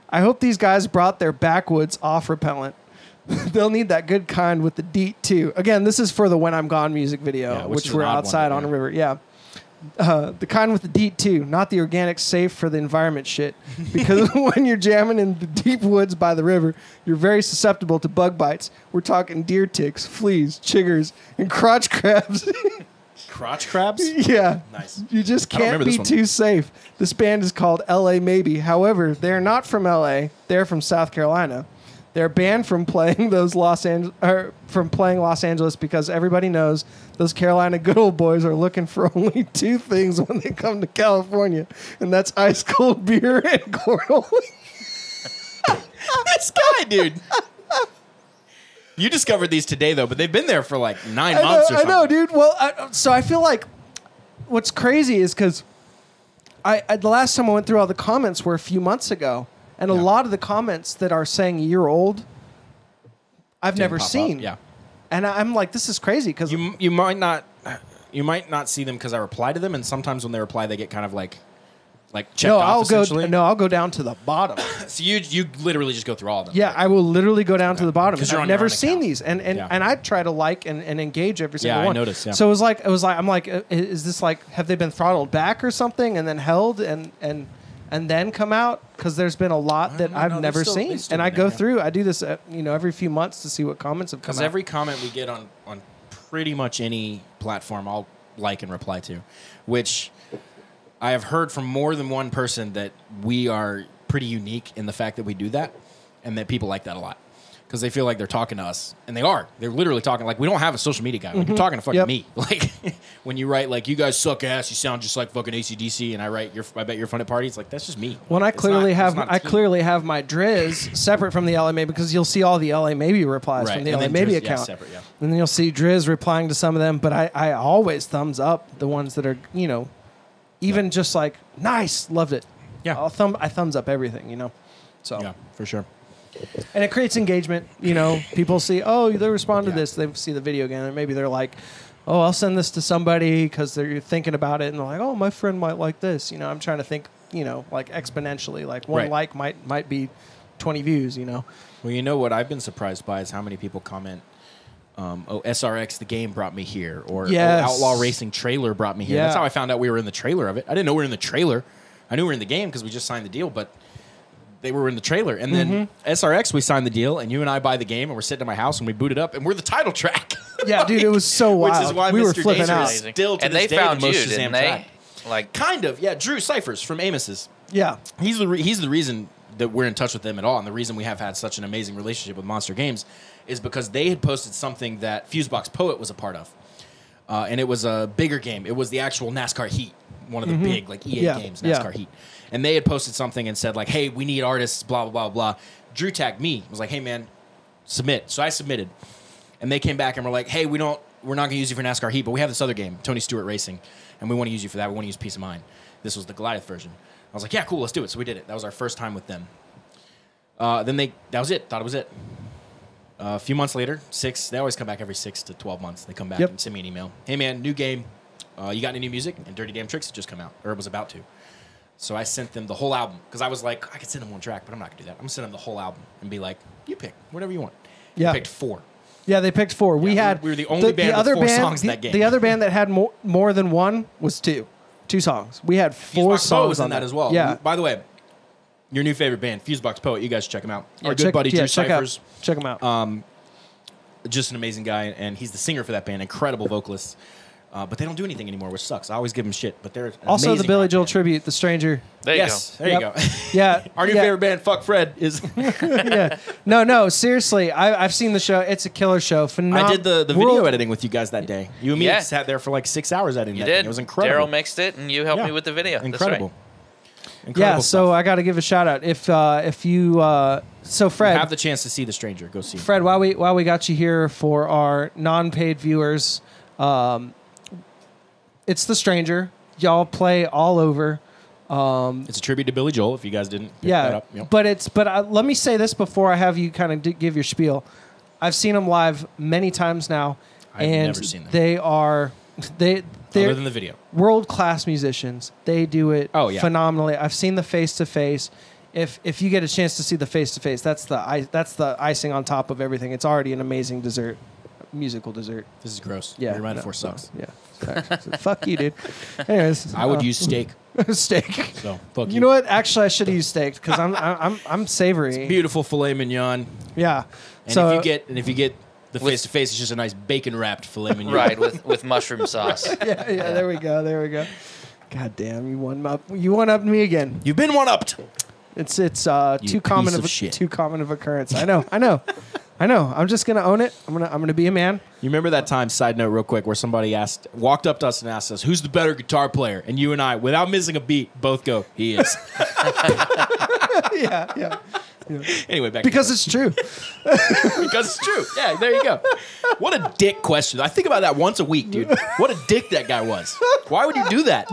I hope these guys brought their backwoods off repellent. They'll need that good kind with the DEET too. Again, this is for the When I'm Gone music video, Yeah, which is we're an odd one, outside on a yeah. river. Yeah. The kind with the DEET too, not the organic safe for the environment shit. Because when you're jamming in the deep woods by the river, you're very susceptible to bug bites. We're talking deer ticks, fleas, chiggers, and crotch crabs. Crotch crabs? Yeah. Nice. You just I don't can't remember be this one. too safe. This band is called LA Maybe. However, they're not from LA. They're from South Carolina. They're banned from playing Los Angeles because everybody knows those Carolina good old boys are looking for only two things when they come to California, and that's ice cold beer and cornhole. This guy, dude. You discovered these today, though, but they've been there for like 9 months or something. I know, dude. Well, so I feel like what's crazy is because the last time I went through all the comments were a few months ago, and a lot of the comments that are saying a year old, I've never seen. Yeah. And I'm like, this is crazy because You might not see them because I reply to them, and sometimes when they reply, they get kind of like checked off. I'll go down to the bottom. So you literally just go through all of them. Yeah, I will literally go down to the bottom. 'Cause you're I've on your never own seen account. these, and I try to like and engage every single Yeah, I one. noticed, yeah. So it was like I'm like, is this like, have they been throttled back or something, and then held and then come out? Because there's been a lot that I've never seen, and I go through. I do this every few months to see what comments have come out. Because every comment we get on pretty much any platform, I'll like and reply to, which I have heard from more than one person that we are pretty unique in the fact that we do that, and that people like that a lot. Because they feel like they're talking to us, and they are. They're literally talking. Like, we don't have a social media guy. Like, you're talking to fucking me. Like, when you write, like, you guys suck ass, you sound just like fucking AC/DC, and I bet you're fun at parties. Like, that's just me. When I It's clearly not a team. clearly have my Driz separate from the LA Maybe, because you'll see all the LA Maybe replies from the and LA then Maybe Driz, account. separate, yeah. And then you'll see Driz replying to some of them, but I always thumbs up the ones that are, even just like, nice, loved it. Yeah. I thumbs up everything, So Yeah, for sure. and it creates engagement. People see, oh, they respond to this. They see the video again, and maybe they're like, oh, I'll send this to somebody because they're thinking about it, and they're like, oh, my friend might like this. I'm trying to think, like exponentially. Like one like might be 20 views. Well, what I've been surprised by is how many people comment, SRX the game brought me here, or Outlaw Racing trailer brought me here. Yeah. That's how I found out we were in the trailer of it. I didn't know we were in the trailer. I knew we were in the game because we just signed the deal, but they were in the trailer. And then SRX, we signed the deal, and you and I buy the game, and we're sitting at my house, and we boot it up, and we're the title track. Yeah, dude, it was so wild. Which is why we were Mr. flipping Dazer out. is still to And this they day found the most you, Shazam didn't they? track. Like, Kind of, yeah. Drew Cyphers from Amos's. Yeah, He's the reason that we're in touch with them at all, and the reason we have had such an amazing relationship with Monster Games is because they had posted something that Fusebox Poet was a part of, and it was a bigger game. It was the actual NASCAR Heat, one of the big EA games, NASCAR Heat, and they had posted something and said like, "Hey, we need artists." Blah blah blah blah. Drew tagged me. Was like, "Hey man, submit." So I submitted, and they came back and were like, "Hey, we're not going to use you for NASCAR Heat, but we have this other game, Tony Stewart Racing, and we want to use you for that. We want to use Peace of Mind." This was the Goliath version. I was like, yeah, cool, let's do it. So we did it. That was our first time with them. Then that was it. Thought it was it. A few months later, they always come back every 6 to 12 months. They come back and send me an email. Hey, man, new game. You got any new music? And Dirty Damn Tricks had just come out, or it was about to. So I sent them the whole album, because I was like, I could send them one track, but I'm not going to do that. I'm going to send them the whole album and be like, you pick whatever you want. Yeah. They picked 4. Yeah, they picked 4. We were the only band with 4 songs in that game. The other band that had more than one was 2 songs. We had 4 songs was on in that as well. Yeah. By the way, your new favorite band, Fusebox Poet. You guys check him out. Yeah, Our good buddy Drew Cyphers. Check him out. Just an amazing guy, and he's the singer for that band. Incredible vocalist. But they don't do anything anymore, which sucks. I always give them shit, but they're also the Billy Joel band. tribute, The Stranger. there you go. There you go. Yeah. Our new favorite band, Fuck Fred, is. Yeah. No, seriously. I've seen the show. It's a killer show. I did the video editing with you guys that day. You and me Yeah. sat there for like 6 hours editing You that thing. did. It was incredible. Daryl mixed it, and you helped me with the video. Incredible. That's Incredible Yeah, so stuff. I got to give a shout out. If you so Fred, have the chance to see The Stranger, go see him. Fred, while we got you here for our non-paid viewers, it's The Stranger. Y'all play all over. It's a tribute to Billy Joel, if you guys didn't pick that up. Yep. But let me say this before I have you kind of give your spiel. I've seen them live many times now, I've and never seen them. they're Other than the video. world-class musicians. They do it phenomenally. I've seen the face-to-face. If you get a chance to see the face-to-face, that's the icing on top of everything. It's already an amazing dessert, musical dessert. This is gross. Yeah, Your Mind 4 sucks. Yeah. Fuck you, dude. Anyways, I would use steak. steak. So fuck you. You know what? Actually, I should have used steak because I'm savory. Beautiful filet mignon. Yeah. And So if you get the face to face, it's just a nice bacon wrapped filet mignon. Right, with mushroom sauce. yeah. There we go. God damn, you one up me again. You've been one upped. It's too common piece of shit. too common of occurrence. I know. I'm just gonna own it. I'm gonna be a man. You remember that time, side note real quick, where somebody walked up to us and asked us, who's the better guitar player? And you and I, without missing a beat, both go, he is. yeah. Anyway, back Because it's true. because it's true. Yeah, there you go. What a dick question. I think about that once a week, dude. What a dick that guy was. Why would you do that?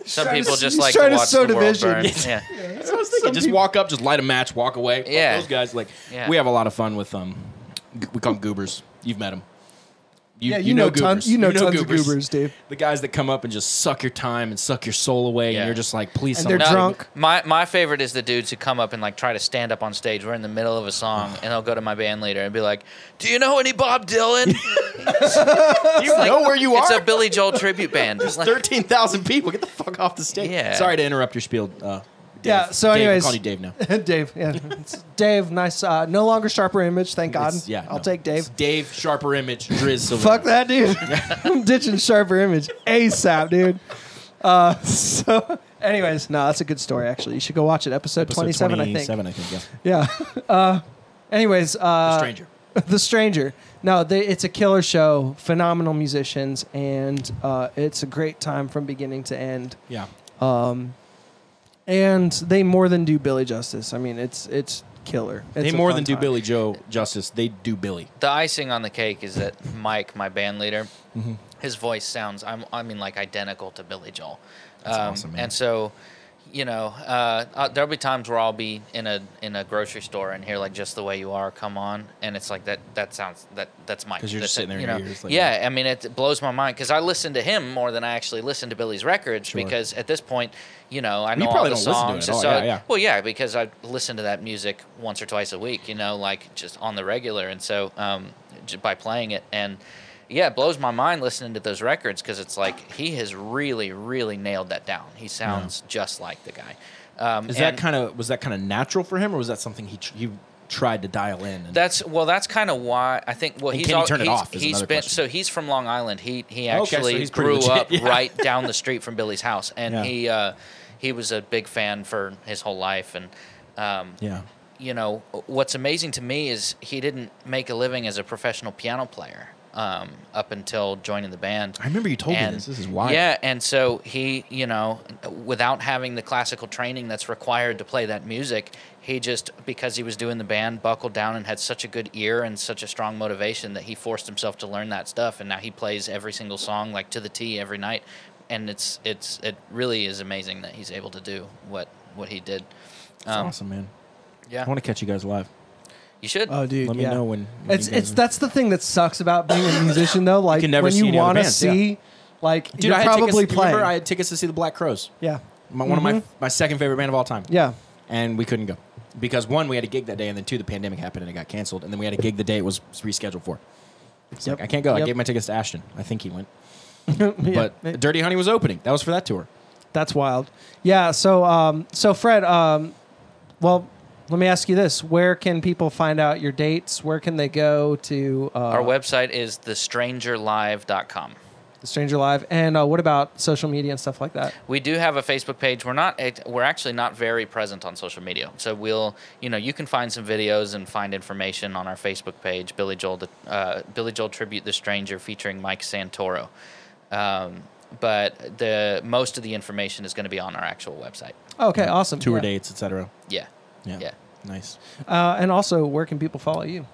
Some people just he's like to trying to watch sow the world division. burn. Yeah. That's what I was thinking. Just walk up, just light a match, walk away. Fuck Yeah. those guys, Yeah. we have a lot of fun with we call them goobers. You've met them. You know tons of goobers, dude. The guys that come up and just suck your time and suck your soul away, Yeah. and you're just like, please, And someone they're drunk. My favorite is the dudes who come up and like try to stand up on stage. We're in the middle of a song, and they'll go to my band leader and be like, "Do you know any Bob Dylan?" Do you know where you It's are? a Billy Joel tribute band. There's Like, 13,000 people. Get the fuck off the stage. Yeah. Sorry to interrupt your spiel. Dave. Yeah, so Dave, anyways- I'm calling you Dave now. Dave, yeah. It's Dave, nice. No longer sharper image, thank God. I'll take Dave. It's Dave, sharper image, Drizzle. Fuck that, dude. I'm ditching sharper image ASAP, dude. So, anyways, no, that's a good story, actually. You should go watch it. Episode 27, I think. 27, I think, yeah. Yeah. Anyways. The Stranger. The Stranger. No, it's a killer show. Phenomenal musicians, and it's a great time from beginning to end. Yeah. And they more than do Billy justice. I mean, it's killer. It's They a more fun than do time. Billy Joe justice. They do Billy. the icing on the cake is that Mike, my band leader, Mm-hmm. his voice sounds, like identical to Billy Joel. That's awesome, man. And so, there'll be times where I'll be in a grocery store and hear like "Just the Way You Are" come on, and it's like that sounds that's Mike. 'Cause you're just That's sitting there in your ears like yeah, I mean, it blows my mind because I listen to him more than I actually listen to Billy's records Sure. because at this point, I know all probably the don't listen to it songs. at all. So Yeah. well, yeah, because I listen to that music once or twice a week, like just on the regular, and so by playing it, and yeah, it blows my mind listening to those records because it's like he has really, really nailed that down. He sounds just like the guy. Was that kind of natural for him, or was that something he tried to dial in? And That's kind of why I think. Well, And he's can he turn it off is He's another been question. so he's from Long Island. He so actually he's pretty grew legit, up yeah. right down the street from Billy's house, and Yeah. he was a big fan for his whole life. And yeah. What's amazing to me is he didn't make a living as a professional piano player up until joining the band. I remember you told me this. This is wild. Yeah, and so he, without having the classical training that's required to play that music, he just, because he was doing the band, buckled down and had such a good ear and such a strong motivation that he forced himself to learn that stuff, and now he plays every single song like to the T every night, and it really is amazing that he's able to do what he did. That's awesome, man. Yeah, I want to catch you guys live. you should. Oh, dude, Let me know when That's the thing that sucks about being a musician, though. Like can never when see you any other want to bands, see, like Dude, you're I had probably tickets, playing. Remember, I had tickets to see the Black Crowes. Yeah, One of my second favorite band of all time. yeah. And we couldn't go because one, we had a gig that day, and then two, the pandemic happened and it got canceled, and then we had a gig the day it was rescheduled for. It's Yep. like, I can't go. I Yep. gave my tickets to Ashton. I think he went. Yeah. But Dirty Honey was opening. That was for that tour. That's wild. Yeah. So Fred, well, let me ask you this: where can people find out your dates? Where can they go to? Our website is thestrangerlive.com. The Stranger Live, and what about social media and stuff like that? We do have a Facebook page. We're actually not very present on social media. So you can find some videos and find information on our Facebook page, Billy Joel Tribute The Stranger featuring Mike Santoro. But most of the information is going to be on our actual website. Okay, awesome. Tour Yeah. dates, etc. Yeah. Nice. And also, where can people follow you?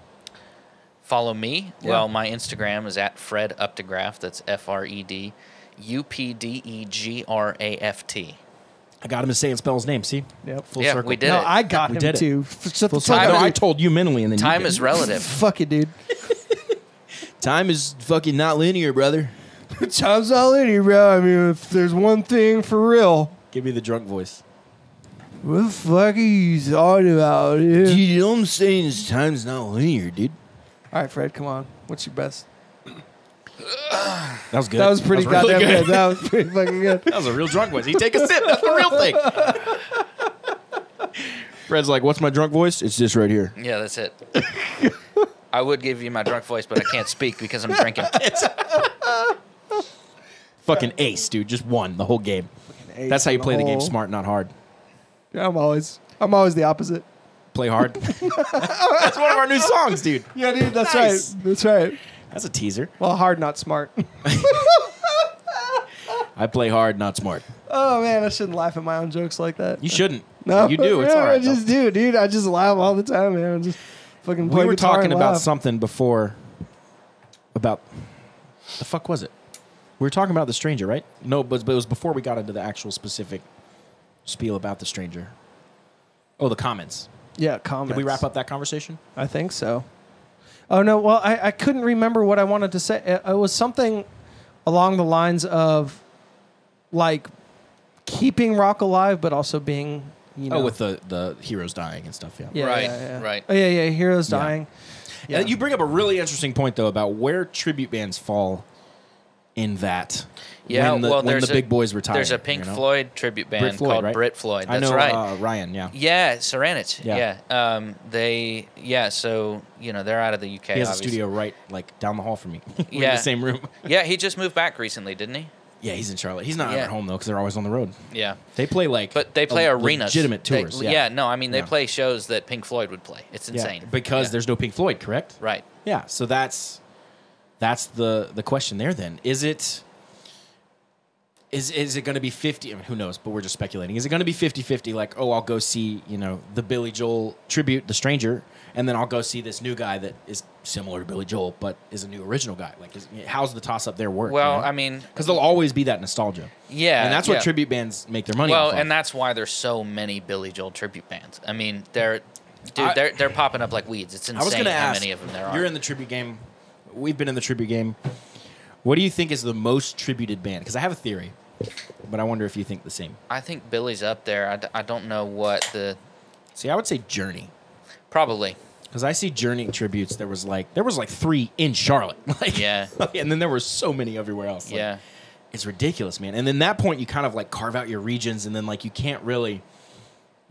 Follow me. Yeah. Well, my Instagram is at Fred Updegraft. That's FredUpdegraft. I got him to say and spell his name. See? Yep. Full Yeah, circle. we did No, it. I got We him did it. too. Shut the Full fuck circle. up. No, I told you mentally, and then Time you is relative. Fuck it, dude. Time is fucking not linear, brother. Time's not linear, bro. I mean, if there's one thing for real, Give me the drunk voice. what the fuck are you talking about, dude? You know what I'm saying is time's not linear, dude. All right, Fred, come on. What's your best? That was good. That was pretty really goddamn good. That was pretty fucking good. That was a real drunk voice. He take a sip. That's the real thing. Fred's like, what's my drunk voice? It's this right here. Yeah, that's it. I would give you my drunk voice, but I can't speak because I'm drinking. Fucking ace, dude. Just won the whole game. Ace That's how you in play the game hole. smart, not hard. Yeah, I'm always the opposite. Play hard. That's one of our new songs, dude. Yeah, dude, that's Nice. right. That's right. That's a teaser. Well, hard, not smart. I play hard, not smart. Oh man, I shouldn't laugh at my own jokes like that. You shouldn't. No, You do. It's Yeah, all right. I just do, dude. I just laugh all the time, man. I just fucking play We were guitar talking and about laugh. something before. About the fuck was it? We were talking about the stranger, right? No, but it was before we got into the actual specific spiel about the stranger. Oh, the comments. Yeah, comments. Did we wrap up that conversation? I think so. Oh no, well, I couldn't remember what I wanted to say. It was something along the lines of like keeping rock alive, but also being, you know, Oh, with the heroes dying and stuff. Yeah. yeah, Right, yeah. right. Oh yeah, heroes Yeah. dying. Yeah. You bring up a really interesting point though about where tribute bands fall in that. Yeah, when the, well, when there's the a big boys retire. There's a Pink you know? Floyd tribute band Brit Floyd, called right? Brit Floyd. I That's know right. Ryan. Yeah. Yeah, Serenity. Yeah. So they're out of the UK. He has a obviously. studio right like down the hall from me. We're in Yeah. the same room. Yeah, he just moved back recently, didn't he? Yeah, he's in Charlotte. He's not Yeah. at home though because they're always on the road. Yeah. They play like, But they play arenas. legitimate tours. They Yeah. play shows that Pink Floyd would play. It's Yeah, insane. because Yeah. there's no Pink Floyd, correct? Right. Yeah. So that's the question there. Then is it going to be 50? I mean, who knows? But we're just speculating. Is it going to be 50-50? Like, oh, I'll go see the Billy Joel tribute, The Stranger, and then I'll go see this new guy that is similar to Billy Joel but is a new original guy. Like, how's the toss up there work? Well, I mean, because there'll always be that nostalgia. Yeah, and that's what yeah. tribute bands make their money. Well, off of. and that's why there's so many Billy Joel tribute bands. I mean, they're popping up like weeds. It's I was insane going to how ask. many of them there are. You're in the tribute game. We've been in the tribute game. What do you think is the most tributed band? Because I have a theory, but I wonder if you think the same. I think Billy's up there. I don't know what the See, I would say Journey. probably. Because I see Journey tributes. There was like 3 in Charlotte. Like, Yeah. and then there were so many everywhere else. Like, Yeah. it's ridiculous, man. And then that point, you kind of like carve out your regions, and then like you can't really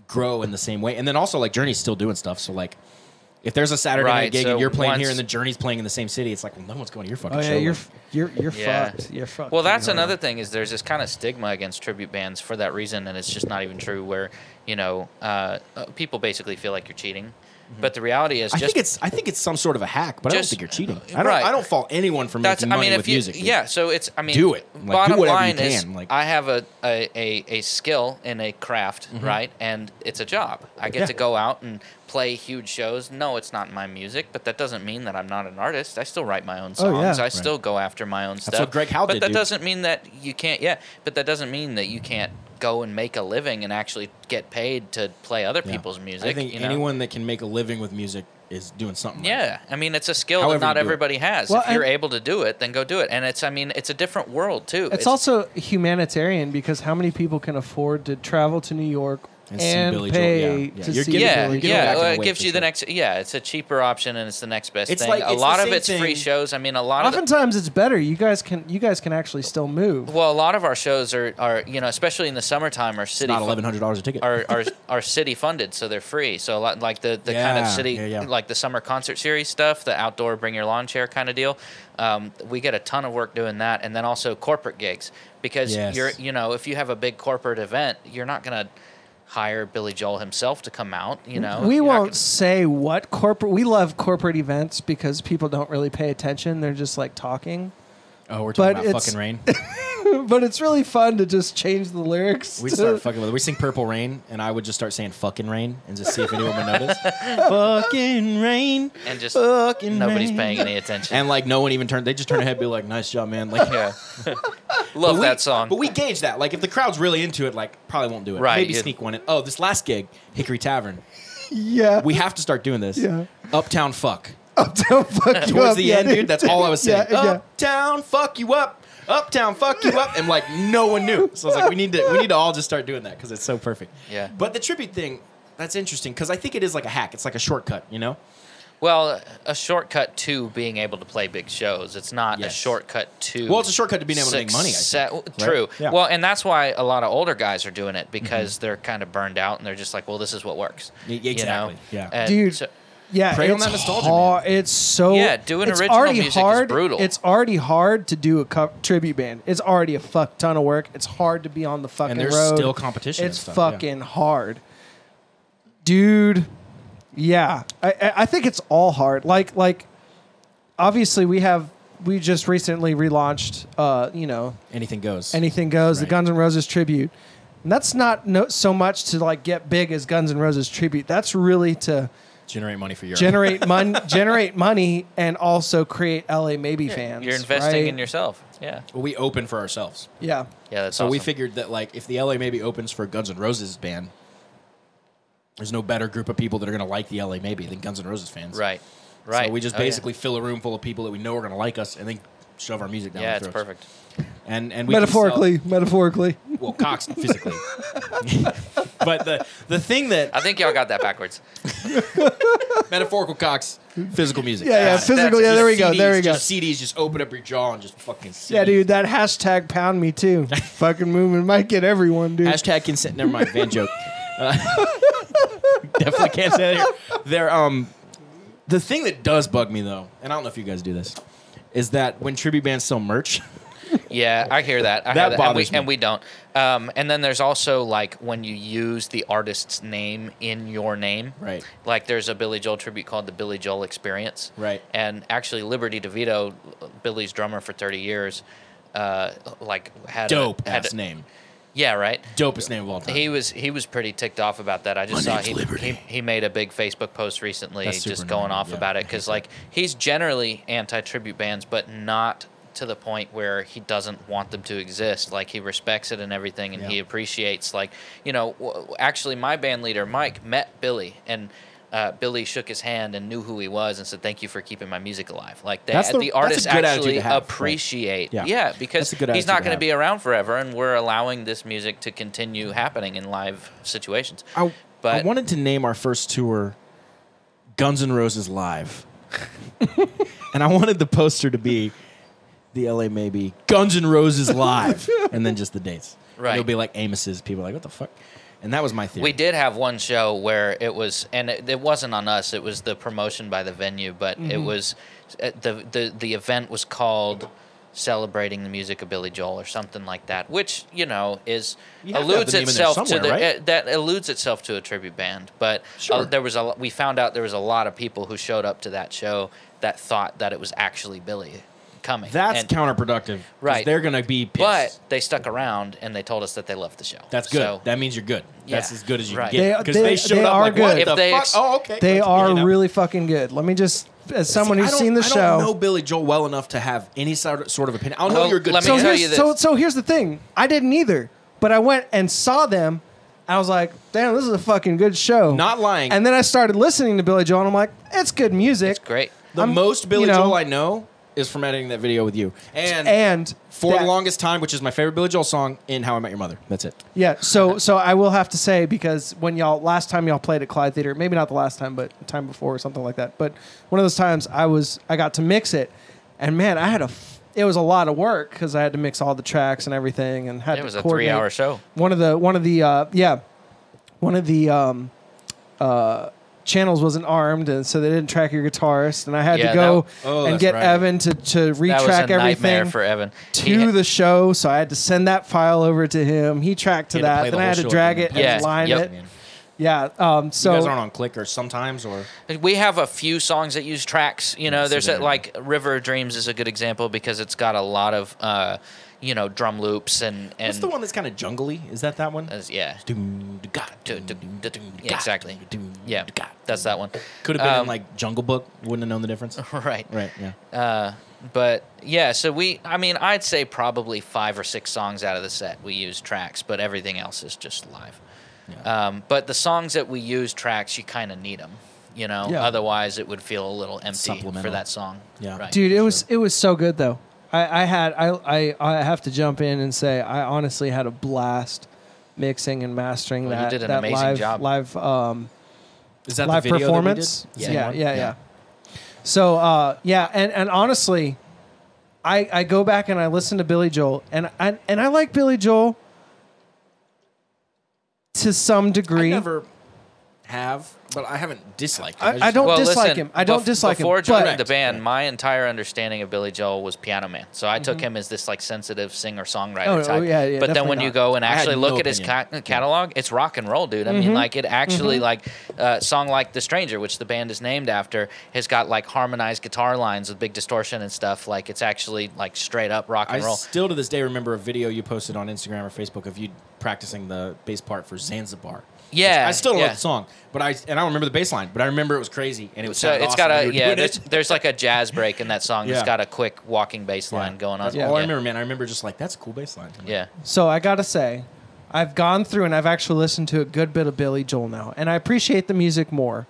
grow in the same way. And then also like Journey's still doing stuff. So like, if there's a Saturday Right, night gig so and you're playing once- here, and then Journey's playing in the same city, it's like, well, no one's going to your fucking Oh show. yeah, Like, you're Yeah. fucked. You're fucked. Well, that's pretty hard. another thing is there's this kind of stigma against tribute bands for that reason, and it's just not even true. Where people basically feel like you're cheating, but the reality is I just think it's some sort of a hack, but I don't Just- think you're cheating. right. I don't fault anyone for that's. making I money mean, with if you music. dude. yeah, so it's. I mean, Do it. Like, do bottom whatever you line is, can, like- I have a skill in a craft, right, and it's a job. I get Yeah. to go out and play huge shows. No, it's not my music, but that doesn't mean that I'm not an artist. I still write my own songs. Oh, yeah. I still go after my own stuff. what Greg Howe But did, that dude. doesn't mean that you can't. Yeah, but that doesn't mean that you can't go and make a living and actually get paid to play other Yeah. people's music. I think you know? anyone that can make a living with music is doing something. right. Yeah, I mean it's a skill However that not you do it. everybody has. Well, if you're and- able to do it, then go do it. And it's a different world too. It's also humanitarian because how many people can afford to travel to New York And see and Billy Joel, pay yeah. Yeah. to You're see giving- yeah, Billy get Joel? it back yeah. in Well, the it way, gives for you the sure. next. Yeah, it's a cheaper option and it's the next best It's thing. like- A it's lot the of same it's free thing- shows. I mean, a lot of Oftentimes it's better. You guys can actually still move. well, a lot of our shows are especially in the summertime are city Not $1,100 a ticket. are city funded, so they're free. So a lot like the kind of Yeah, city yeah. like the summer concert series stuff, the outdoor bring your lawn chair kind of deal. We get a ton of work doing that, and then also corporate gigs because Yes. you're if you have a big corporate event, you're not gonna hire Billy Joel himself to come out. We You're not won't gonna- say what corporate. We love corporate events because people don't really pay attention. They're just like talking. Oh, we're talking But about it's- fucking rain. But it's really fun to just change the lyrics. We to- start fucking with it. We sing Purple Rain, and I would just start saying fucking rain and just see if anyone would notice. Fucking rain. and just Fucking nobody's rain. paying any attention. And like no one even turned. They just turn their head and be like, nice job, man. Like, yeah, love But that song. But we gauge that. Like if the crowd's really into it, like probably won't do it. Right, Maybe yeah. sneak one in. Oh, this last gig, Hickory Tavern. Yeah. We have to start doing this. Yeah. Uptown fuck. Uptown fuck you Towards up. the Yeah, end, dude, that's all I was saying. Yeah, yeah. Uptown fuck you up. Uptown fuck you up. And like no one knew. So I was like, we need to all just start doing that because it's so perfect. Yeah. But the tribute thing, that's interesting because I think it is like a hack. It's like a shortcut, you know? Well, a shortcut to being able to play big shows. It's not a shortcut to. Well, it's a shortcut to being able to make money. I think, True. Right? Yeah. Well, and that's why a lot of older guys are doing it because they're kind of burned out and they're just like, well, this is what works. Exactly. You know? Yeah. Dude. So, yeah, Prey on it's that nostalgia, hard. man. It's so doing it's original already music hard. is brutal. It's already hard to do a tribute band. It's already a fuck ton of work. It's hard to be on the fucking And there's road. still competition. It's and stuff, fucking hard, dude. Yeah, I think it's all hard. Like obviously we just recently relaunched. Anything goes. Anything Goes, the Right. Guns N' Roses tribute. And that's not so much to like get big as Guns N' Roses tribute. That's really to Generate money for Europe. generate money and also create LA Maybe fans. you're investing right? in yourself. Yeah. Well, we open for ourselves. Yeah. Yeah, that's So awesome. we figured that like if the LA Maybe opens for Guns N' Roses band, there's no better group of people that are going to like the LA Maybe than Guns N' Roses fans. Right. Right. So we just Oh, yeah. basically fill a room full of people that we know are going to like us and then shove our music down Yeah, their it's throats. perfect. And we can Metaphorically. sell- well, Cox physically. But the thing that I think y'all got that backwards. metaphorical Cox physical music. Yeah, physical. Yeah, there we go. There we go. Just CDs, just open up your jaw and just fucking. Sing. Yeah, dude, that hashtag pound me too. Fucking movement might get everyone, dude. Hashtag consent. Never mind. Van joke. Definitely can't say that here. The thing that does bug me though, and I don't know if you guys do this, is that when tribute bands sell merch. Yeah, I hear that. That bothers me. And we don't. And then there's also like when you use the artist's name in your name. Right. Like there's a Billy Joel tribute called the Billy Joel Experience. Right. And actually, Liberty DeVito, Billy's drummer for 30 years, like had Dope had ass name. Yeah, right. Dopest name of all time. He was pretty ticked off about that. I just My saw name's Liberty. he made a big Facebook post recently, That's super just going annoying, off yeah. about I it hate because that. like he's generally anti-tribute bands, but not to the point where he doesn't want them to exist. Like he respects it and everything, and Yeah. he appreciates like actually my band leader Mike met Billy and. Billy shook his hand and knew who he was and said, "Thank you for keeping my music alive." Like That's the artists that's a good attitude actually to have, right? appreciate, Yeah. because That's a good he's attitude not to going to have. be around forever, and we're allowing this music to continue happening in live situations. I But wanted to name our first tour Guns N' Roses Live. And I wanted the poster to be the LA Maybe Guns N' Roses Live. And then just the dates. Right. It'll be like Amos's. People are like, what the fuck? And that was my theory. we did have one show where it was, and it wasn't on us. It was the promotion by the venue, but it was the event was called "Celebrating the Music of Billy Joel" or something like that, which is You have to have alludes the name in there itself to somewhere, right? that alludes itself to a tribute band. But Sure. we found out there was a lot of people who showed up to that show that thought that it was actually Billy coming. That's And- counterproductive. 'Cause Right. They're going to be pissed. But they stuck around and they told us that they loved the show. That's good. So, That means you're good. That's Yeah. as good as you Right. can get. Because they showed they up are like, what good. the If they fuck? ex- Oh, okay. They are You know? really fucking good. Let me just, as someone who's seen the I show. don't know Billy Joel well enough to have any sort of opinion. I'll know Well, you're a good. let me So band. tell here's, you this. so here's the thing. I didn't either, but I went and saw them. And I was like, damn, this is a fucking good show. Not lying. And then I started listening to Billy Joel, and I'm like, it's good music. It's great. The most Billy you know- Joel I know is from editing that video with you. And For that- the longest time, which is my favorite Billy Joel song, in How I Met Your Mother. That's it. Yeah, so I will have to say, because when last time y'all played at Clyde Theater, maybe not the last time, but the time before or something like that. But one of those times I got to mix it, and man, it was a lot of work because I had to mix all the tracks and everything, and had It to was a coordinate. 3-hour show. One of the channels wasn't armed, and so they didn't track your guitarist, and I had Yeah, to go Oh, and that's get right. Evan to That was a retrack nightmare everything for Evan. to the show, so I had to send that file over to him. He tracked to He had to that, play the then I whole had to show drag at it the and end. line Yep. it. Yeah, so You guys aren't on Clicker sometimes, or We have a few songs that use tracks. You know, so there's there. like River of Dreams is a good example because it's got a lot of drum loops and what's the one that's kind of jungly? Is that one? yeah. Yeah, Yeah, exactly. Yeah, that's that one. Could have been in like Jungle Book. Wouldn't have known the difference. Right. Right. Yeah. But yeah, so I'd say probably 5 or 6 songs out of the set we use tracks, but everything else is just live. Yeah. But the songs that we use tracks, you kind of need them, you know. Yeah. Otherwise, it would feel a little empty for Supplemental. that song. Yeah. Right. dude, it was so good though. I have to jump in and say I honestly had a blast mixing and mastering Well, you that did an that amazing live job. live Is that live the video performance. That we did? Yeah. So yeah, and honestly, I go back and I listen to Billy Joel, and I like Billy Joel to some degree. I never have, but I haven't disliked him. I don't dislike listen, him. I don't dislike him. Before joining But the band, my entire understanding of Billy Joel was Piano Man. So I took him as this like sensitive singer-songwriter type. yeah, but then definitely when you not. go and I had actually no look at his catalog, it's rock and roll, dude. I mean, like it actually like a song like "The Stranger," which the band is named after, has got like harmonized guitar lines with big distortion and stuff. Like it's actually like straight up rock and I roll. still to this day remember a video you posted on Instagram or Facebook of you practicing the bass part for Zanzibar. Yeah, I still don't know yeah. the song, but I don't remember the bass line, but I remember it was crazy and it was So it's awesome got when a you were yeah. doing it. There's like a jazz break in that song. It's Yeah. got a quick walking bass line going on. That's all I remember, man. I remember just like that's a cool bass line. Yeah. So I gotta say, I've gone through and I've actually listened to a good bit of Billy Joel now, and I appreciate the music more,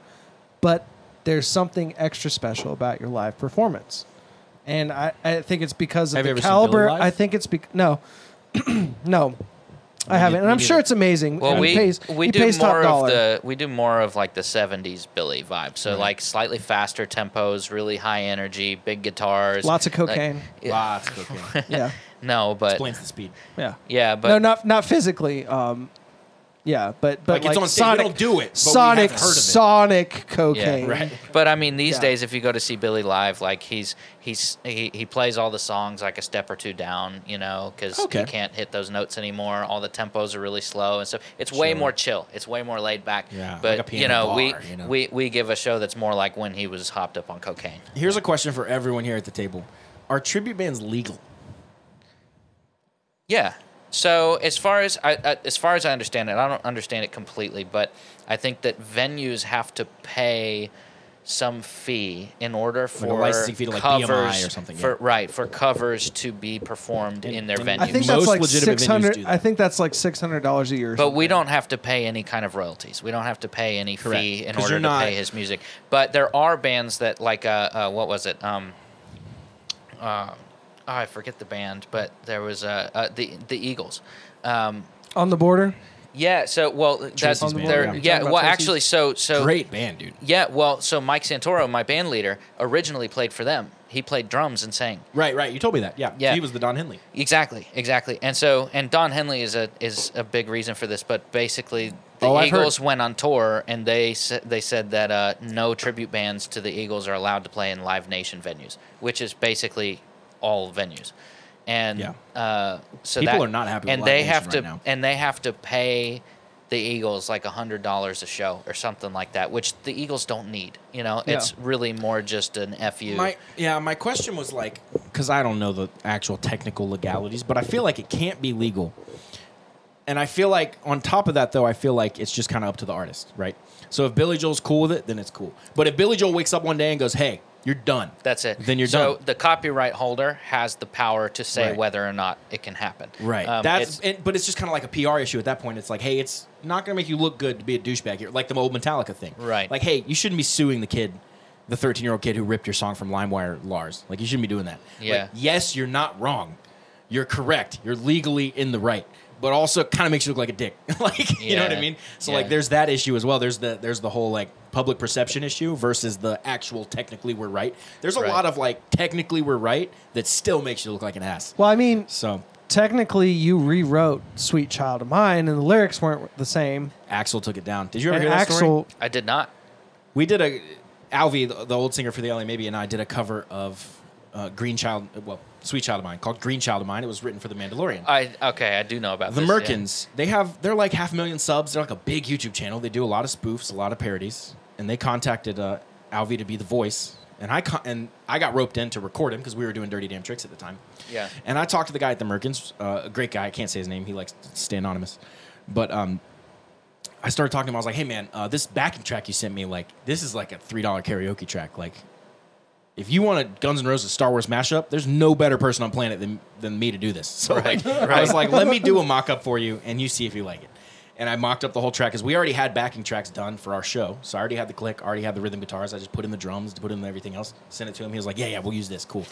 but there's something extra special about your live performance, and I think it's because of Have you the ever seen caliber. Billy live? I think it's no, no. I haven't, and I'm sure it's amazing. Well, and we he do pays top more dollar. of like the 70s Billy vibe. So like slightly faster tempos, really high energy, big guitars, Lots of cocaine. Lots of cocaine. Yeah, No, but Explains the speed. yeah. yeah, but No, not physically. Yeah, but Like, it's on stage. We Sonic, don't do it, but we Sonic, have heard of it. Sonic cocaine. Yeah, Right. But I mean, these Yeah. days, if you go to see Billy live, like he plays all the songs like a step or two down, you know, because Okay. he can't hit those notes anymore. All the tempos are really slow and stuff. It's way Sure. more chill. It's way more laid back. Yeah, But like a you piano know, bar, you know? we give a show that's more like when he was hopped up on cocaine. Here's a question for everyone here at the table: are tribute bands legal? Yeah. So as far as I understand it, I don't understand it completely, but I think that venues have to pay some fee in order for a licensing fee to, like, covers BMI or something, yeah. for covers to be performed in their and venues. I think Most that's like legitimate venues do that. I think that's like $600 a year. Or But we something. don't have to pay any kind of royalties. We don't have to pay any Correct. fee in 'Cause order you're to not- pay his music. But there are bands that like what was it? I forget the band, but there was the Eagles. On the border. Yeah. So that's Tracy's band, there. yeah. Yeah. Talking about Well, Tracy's? actually, so Great band, dude. yeah. Well, so Mike Santoro, my band leader, originally played for them. He played drums and sang. Right. You told me that. Yeah. Yeah. So he was the Don Henley. Exactly. And Don Henley is a big reason for this. But basically, the I've heard. Eagles went on tour and they said that no tribute bands to the Eagles are allowed to play in Live Nation venues, which is basically all venues. And Yeah. so People that, are not happy with and Live they Nation have to right now. and they have to pay the Eagles like $100 a show or something like that, which the Eagles don't need. You know, Yeah. it's really more just an FU. My question was like, because I don't know the actual technical legalities, but I feel like it can't be legal. And I feel like on top of that, though, I feel like it's just kind of up to the artist, right? So if Billy Joel's cool with it, then it's cool. But if Billy Joel wakes up one day and goes, "Hey, you're done," That's it. Then you're so done. the copyright holder has the power to say Right. whether or not it can happen. right? But it's just kind of like a PR issue at that point. It's like, hey, it's not going to make you look good to be a douchebag here, like the old Metallica thing, Right. Like, hey, you shouldn't be suing the kid, the 13-year-old kid who ripped your song from LimeWire, Lars. Like, you shouldn't be doing that. Yeah. Like, yes, you're not wrong. You're correct. You're legally in the right. But also, it kind of makes you look like a dick. Like, you know what I Yeah. mean? So, Yeah. like, there's that issue as well. There's the whole, like, public perception issue versus the actual technically we're right. There's a Right. lot of, like, technically we're right that still makes you look like an ass. Well, I mean, So, technically, you rewrote "Sweet Child of Mine," and the lyrics weren't the same. Axel took it down. Did you ever And hear that story? Axel, I did not. We did Alvy, the old singer for the LA Maybe, and I did a cover of Sweet Child of Mine, called Green Child of Mine. It was written for The Mandalorian. I do know about The this, yeah. Merkins, they're like 500,000 subs. They're like a big YouTube channel. They do a lot of spoofs, a lot of parodies, and they contacted Alvy to be the voice. And I got roped in to record him because we were doing Dirty Damn Tricks at the time. Yeah. And I talked to the guy at the Merkins, a great guy. I can't say his name. He likes to stay anonymous. But I started talking to him. I was like, "Hey man, this backing track you sent me, like, this is like a $3 karaoke track. Like, if you want a Guns N' Roses Star Wars mashup, there's no better person on planet than me to do this." So Right, I was like, "Let me do a mock-up for you, and you see if you like it." And I mocked up the whole track because we already had backing tracks done for our show. So I already had the click, already had the rhythm guitars. I just put in the drums, put in everything else, sent it to him. He was like, yeah, we'll use this. Cool.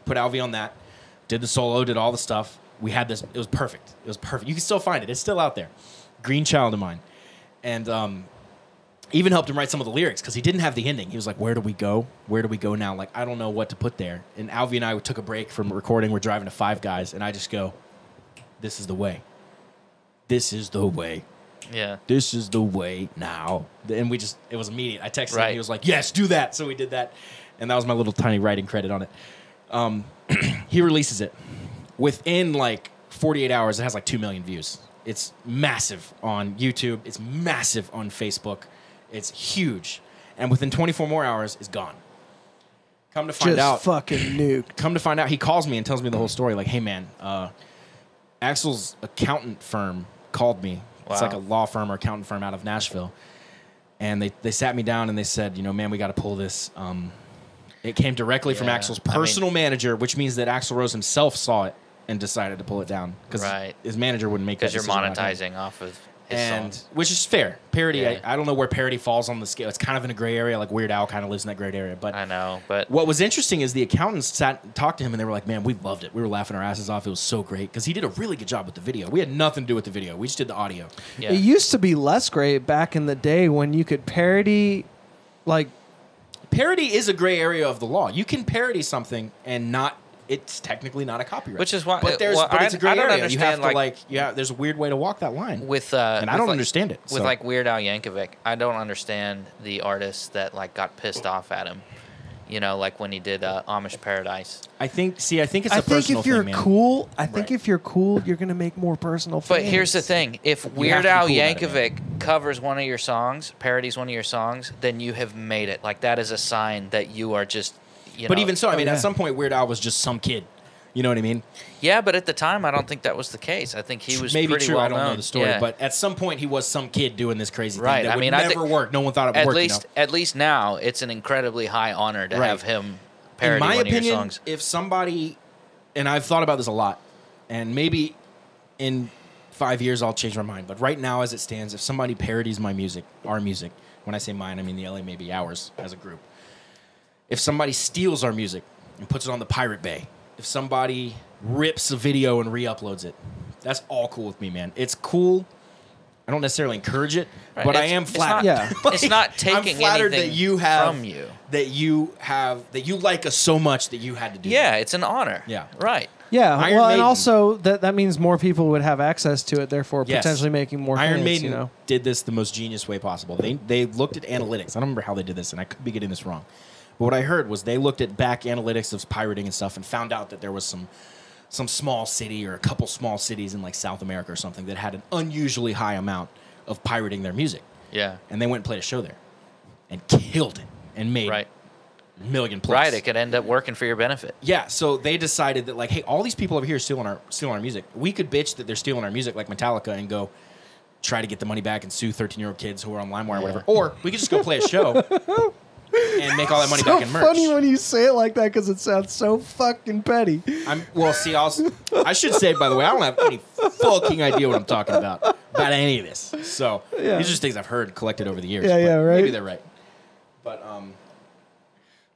Put Alvy on that, did the solo, did all the stuff. We had this. It was perfect. It was perfect. You can still find it. It's still out there. Green Child of Mine. And Even helped him write some of the lyrics because he didn't have the ending. He was like, where do we go? Where do we go now? Like, I don't know what to put there. And Alvy and I took a break from recording. We're driving to Five Guys, and I just go, this is the way. This is the way. Yeah. This is the way now. And it was immediate. I texted him. He was like, yes, do that. So we did that. And that was my little tiny writing credit on it. He releases it. Within like 48 hours, it has like 2 million views. It's massive on YouTube. It's massive on Facebook. It's huge. And within 24 more hours, it's gone. Come to find out. Just fucking nuked. Come to find out, he calls me and tells me the whole story. Like, hey, man, Axel's accountant firm called me. Wow. It's like a law firm or accountant firm out of Nashville. And they sat me down and they said, man, we got to pull this. It came directly from Axel's personal manager, which means that Axl Rose himself saw it and decided to pull it down. Because his manager wouldn't make that decision. Because you're monetizing off of his songs. Which is fair. Parody, I don't know where parody falls on the scale. It's kind of in a gray area, like Weird Al kind of lives in that gray area. But I know, but what was interesting is the accountants sat and talked to him, and they were like, man, we loved it. We were laughing our asses off. It was so great. Because he did a really good job with the video. We had nothing to do with the video. We just did the audio. Yeah. It used to be less great back in the day when you could parody, like... Parody is a gray area of the law. You can parody something and not... It's technically not a copyright. Which is why... But it's a gray area. You have to, there's a weird way to walk that line. And I don't understand it. With, like, Weird Al Yankovic, I don't understand the artists that, like, got pissed off at him. Like when he did Amish Paradise. I think it's a personal thing, man. I think if you're cool, you're going to make more personal fans. But here's the thing. If Weird Al Yankovic covers one of your songs, parodies one of your songs, then you have made it. Like, that is a sign that you are just... But even so, I mean, at some point, Weird Al was just some kid. You know what I mean? Yeah, but at the time, I don't think that was the case. I think he was pretty well known. I don't know the story, but at some point, he was some kid doing this crazy thing that would never work. No one thought it would work. At least now, it's an incredibly high honor to have him parody one of your songs. If somebody, and I've thought about this a lot, and maybe in 5 years I'll change my mind, but right now, as it stands, if somebody parodies my music, our music, when I say mine, I mean the LA Maybe ours as a group. If somebody steals our music and puts it on the Pirate Bay, if somebody rips a video and re-uploads it, that's all cool with me, man. It's cool. I don't necessarily encourage it, but I am flattered. It's not taking anything from you. That you like us so much that you had to do that. It's an honor. Yeah. Right. Yeah, and also that means more people would have access to it, therefore potentially making more Iron Maiden did this the most genius way possible. They looked at analytics. I don't remember how they did this, and I could be getting this wrong. But what I heard was they looked at back analytics of pirating and stuff and found out that there was some small city or a couple small cities in like South America or something that had an unusually high amount of pirating their music. Yeah. And they went and played a show there and killed it and made $1 million plus. Right, it could end up working for your benefit. Yeah, so they decided that, like, hey, all these people over here are stealing our music. We could bitch that they're stealing our music like Metallica and go try to get the money back and sue 13-year-old kids who are on LimeWire or whatever. Or we could just go play a show and make all that money back in merch. It's so funny when you say it like that because it sounds so fucking petty. I should say, by the way, I don't have any fucking idea what I'm talking about any of this. So these are just things I've heard collected over the years. Yeah, right. Maybe they're right. But I'm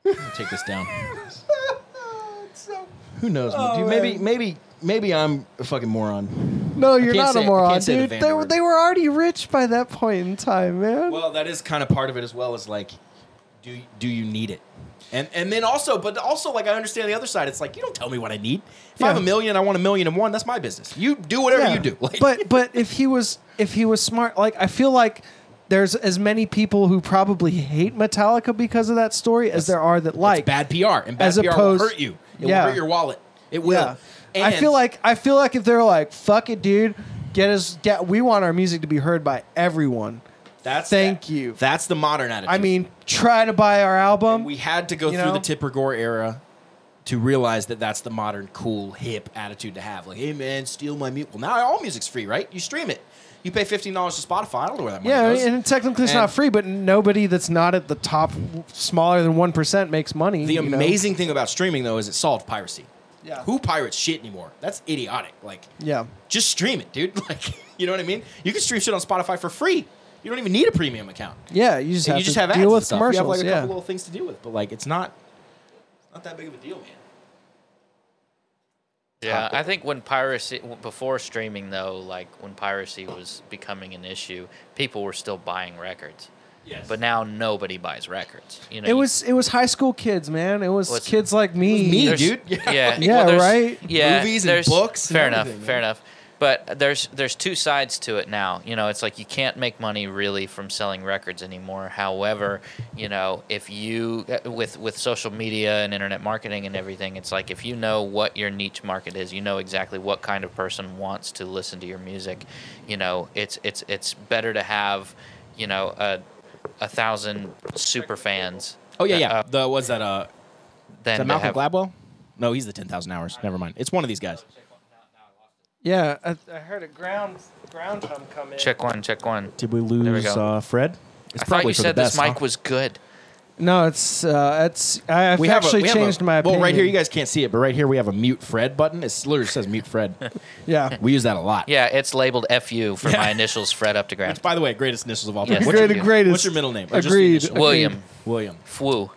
gonna take this down. Who knows? Dude, maybe I'm a fucking moron. No, you're not a moron, dude. They were already rich by that point in time, man. Well, that is kind of part of it as well. Is like, do you need it? And then also, like I understand the other side. It's like, you don't tell me what I need. If I have $1 million, I want $1,000,001. That's my business. You do whatever you do. Like, but if he was smart, like I feel like there's as many people who probably hate Metallica because of that story as there are that like. It's bad PR, and bad PR will hurt you. It will hurt your wallet. It will. Yeah. And I feel like if they're like, fuck it, dude, we want our music to be heard by everyone. Thank you. That's the modern attitude. I mean, try to buy our album. And we had to go through the Tipper Gore era to realize that that's the modern, cool, hip attitude to have. Like, hey, man, steal my music. Well, now all music's free, right? You stream it. You pay $15 to Spotify. I don't know where that money goes. And technically it's not free, but nobody that's not at the top, smaller than 1%, makes money. The amazing thing about streaming, though, is it solved piracy. Yeah. Who pirates shit anymore? That's idiotic. Like, just stream it, dude. Like, you know what I mean? You can stream shit on Spotify for free. You don't even need a premium account. Yeah, you just have to deal with commercials. You have like a couple little things to deal with, but like it's not that big of a deal, man. Yeah, I think when piracy before streaming though, like when piracy was becoming an issue, people were still buying records. Yes. But now nobody buys records. You know, It was high school kids, man. It was kids like me. me, there's- dude. Yeah, Yeah, there's- right? Yeah, Movies and there's- books and Fair enough. everything, Fair man. enough. But there's two sides to it now. You know, it's like you can't make money really from selling records anymore. However, you know, if you with social media and internet marketing and everything, it's like if you know what your niche market is, you know exactly what kind of person wants to listen to your music. You know, it's better to have, you know, 1,000 super fans. Oh yeah. What's that? Is Than that to Malcolm have, Gladwell? No, he's the 10,000 hours. Never mind. It's one of these guys. Yeah, I heard a ground hum come in. Check one. Did we There we lose go. Fred? It's I thought you for said the this best, mic huh? was good. No, I've actually changed my opinion. Well, right here you guys can't see it, but right here we have a mute Fred button. It literally says mute Fred. Yeah. We use that a lot. Yeah, it's labeled FU for my initials, Fred Updegraft. Which, by the way, greatest initials of all time. Yes, What's, thank your, you. Greatest. what's your middle name? Or just the Agreed. initial? William. William. Fwu.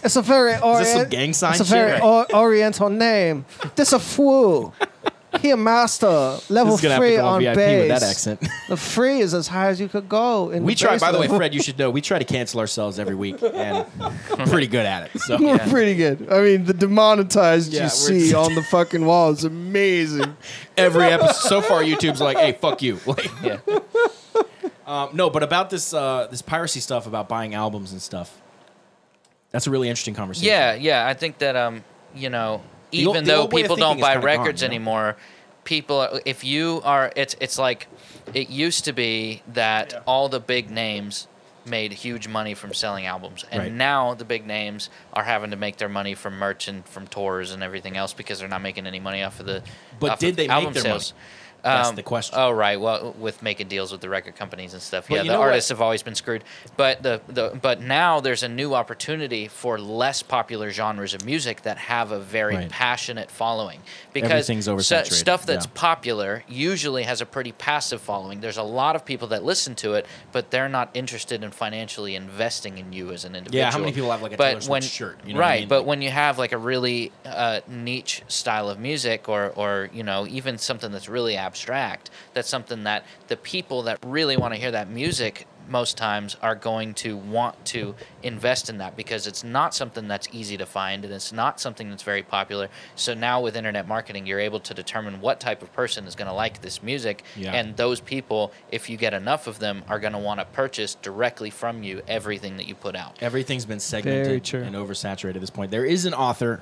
It's a very some gang sign It's a shit? very Right. oriental name. This a fool. He a master. Level This is gonna have to 3 go on on VIP bass. with that accent. The 3 is as high as you could go. In We the try, bass by the way, level. Fred, you should know, we try to cancel ourselves every week, and we're pretty good at it. So We're pretty good. I mean, the demonetized Yeah, you we're- see on the fucking wall is amazing. every episode so far, YouTube's like, "Hey, fuck you." Like, Yeah. no, but about this this piracy stuff about buying albums and stuff. That's a really interesting conversation. Yeah. I think that you know, The old- even the though old way of people don't thinking is buy kinda gone, records you know? anymore, people, if you are, it's like it used to be that all the big names made huge money from selling albums, and Right. now the big names are having to make their money from merch and from tours and everything else because they're not making any money off of the. But off did of they make album their sales. money? That's the question. Oh right, well, with making deals with the record companies and stuff. But Yeah, you the know what? artists have always been screwed. But but now there's a new opportunity for less popular genres of music that have a very Right. passionate following. Because Everything's oversaturated, stuff that's yeah. popular usually has a pretty passive following. There's a lot of people that listen to it, but they're not interested in financially investing in you as an individual. Yeah, how many people have like a Taylor Swift shirt? You know right, what I mean? but when you have like a really niche style of music, or you know, even something that's really abstract, that's something that the people that really want to hear that music most times are going to want to invest in that because it's not something that's easy to find and it's not something that's very popular. So now with internet marketing, you're able to determine what type of person is going to like this music, Yeah. and those people, if you get enough of them, are going to want to purchase directly from you everything that you put out. Everything's been Very segmented true. and oversaturated at this point. There is an author.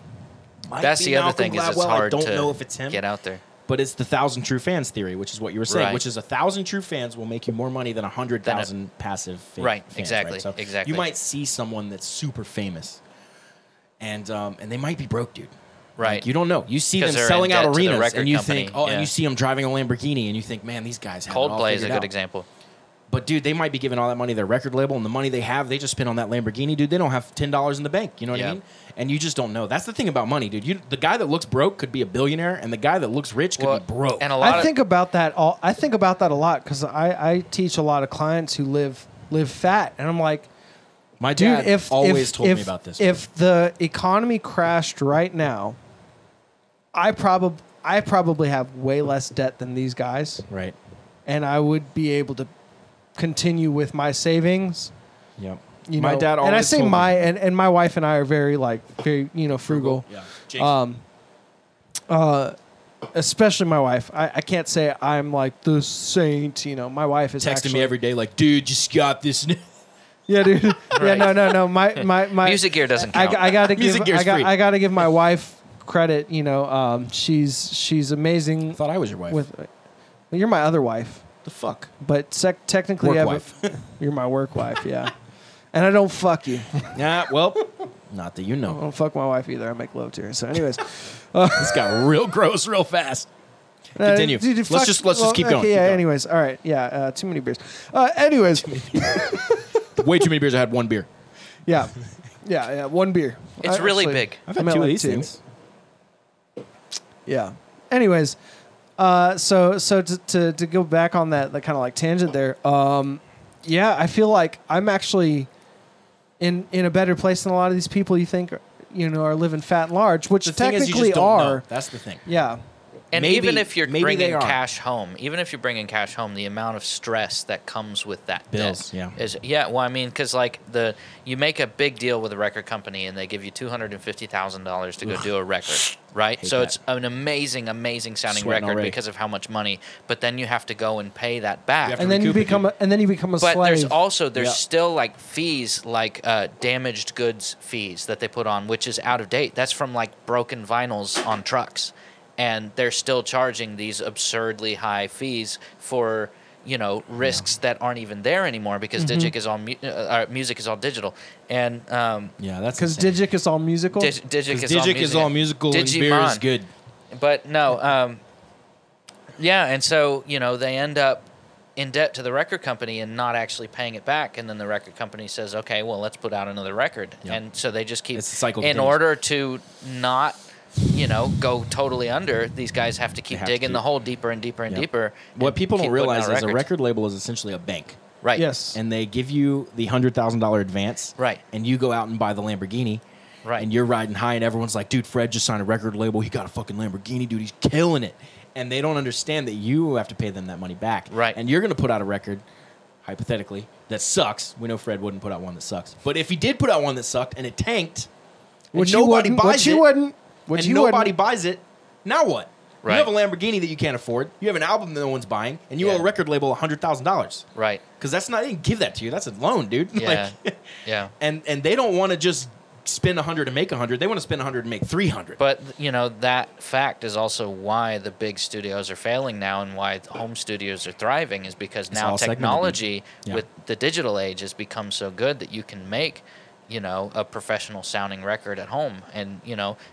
Might That's be the other Malcolm thing is it's Gladwell. I hard don't to know if it's him. get out there. But it's the 1,000 true fans theory, which is what you were saying, Right. which is 1,000 true fans will make you more money than 100,000 passive Right, fans. exactly, Right? So exactly. You might see someone that's super famous, and they might be broke, dude. Right. Like, you don't know. You see them 'Cause they're selling in out debt to the arenas, record and you company, think, and yeah. you see them driving a Lamborghini, and you think, man, these guys have it all Coldplay is a figured good out. example. But dude, they might be giving all that money to their record label, and the money they have, they just spend on that Lamborghini, dude. They don't have $10 in the bank. You know what I Yeah. mean? And you just don't know. That's the thing about money, dude. The guy that looks broke could be a billionaire, and the guy that looks rich could Well, be broke. and a lot I of think about that a lot because I teach a lot of clients who live fat, and I'm like, My dude, dad if always if, told if, me about this. If the economy crashed right now, I probably have way less debt than these guys, Right. and I would be able to continue with my savings. Yep. You My know, dad always and I say told my me. and my wife and I are very frugal. Yeah. Jake's- Especially my wife. I can't say I'm like the saint. You know, my wife is texting actually, me every day like, dude, just got this. Yeah, dude. Yeah, Right. no. My music gear doesn't count. I gotta give. Music gear's free. I gotta give my wife credit. You know, she's amazing. I thought I was your wife. Well, you're my other wife, the fuck? but technically, Work I wife. you're my work wife. Yeah, and I don't fuck you. Yeah, well, not that you I know. don't fuck my wife either. I make love to her. So, anyways, This got real gross real fast. Continue. dude, Let's fuck- just keep going. Okay, Keep yeah. going. Anyways, all right. Yeah. Too many beers. Anyways, Way too many beers. I had one beer. yeah. One beer. It's really big. I've I had meant two of like these two. things. Yeah. Anyways, so to go back on that kind of like tangent there, yeah, I feel like I'm actually in a better place than a lot of these people you think are living fat and large, which The thing is, you technically just don't know. are. That's the thing. Yeah. And Maybe- even if you're maybe they bringing are. cash home, the amount of stress that comes with that Bills, debt yeah. Well, I mean, because like you make a big deal with a record company and they give you $250,000 to go do a record, right? Hate So that. it's an amazing sounding Sweating record already. because of how much money. But then you have to go and pay that back. have to And then you recoup it, become a But slave. there's Yeah. still like fees like damaged goods fees that they put on, which is out of date. That's from like broken vinyls on trucks, and they're still charging these absurdly high fees for risks that aren't even there anymore because music is all digital, and Yeah, that's Because insane. Digic is all musical. Digic is all musical and beer is Digimon. good. But no, yeah, and so they end up in debt to the record company and not actually paying it back, and then the record company says, "Okay, well, let's put out another record," Yep. and so they just keep. It's the cycle In continues. order to not, go totally under, these guys have to keep have to digging keep- the hole deeper and deeper and Yep. deeper. What and people don't keep putting realize out is a records. record label is essentially a bank. right? Yes. And they give you the $100,000 advance. Right. And you go out and buy the Lamborghini. Right. And you're riding high, and everyone's like, dude, Fred just signed a record label. He got a fucking Lamborghini, dude. He's killing it. And they don't understand that you have to pay them that money back. Right. And you're going to put out a record, hypothetically, that sucks. We know Fred wouldn't put out one that sucks. But if he did put out one that sucked and it tanked, and Which you nobody wouldn't. buys Which you it, wouldn't. Which and you nobody wouldn't. buys it, now what? Right. You have a Lamborghini that you can't afford. You have an album that no one's buying, and you Yeah. owe a record label $100,000. Right. Because that's not, they didn't give that to you. That's a loan, dude. Yeah. Like, Yeah. and they don't want to just spend 100 and make 100. They want to spend 100 and make 300. But that fact is also why the big studios are failing now, and why home studios are thriving, is because now all segmented. technology Yeah. with the digital age has become so good that you can make a professional sounding record at home, and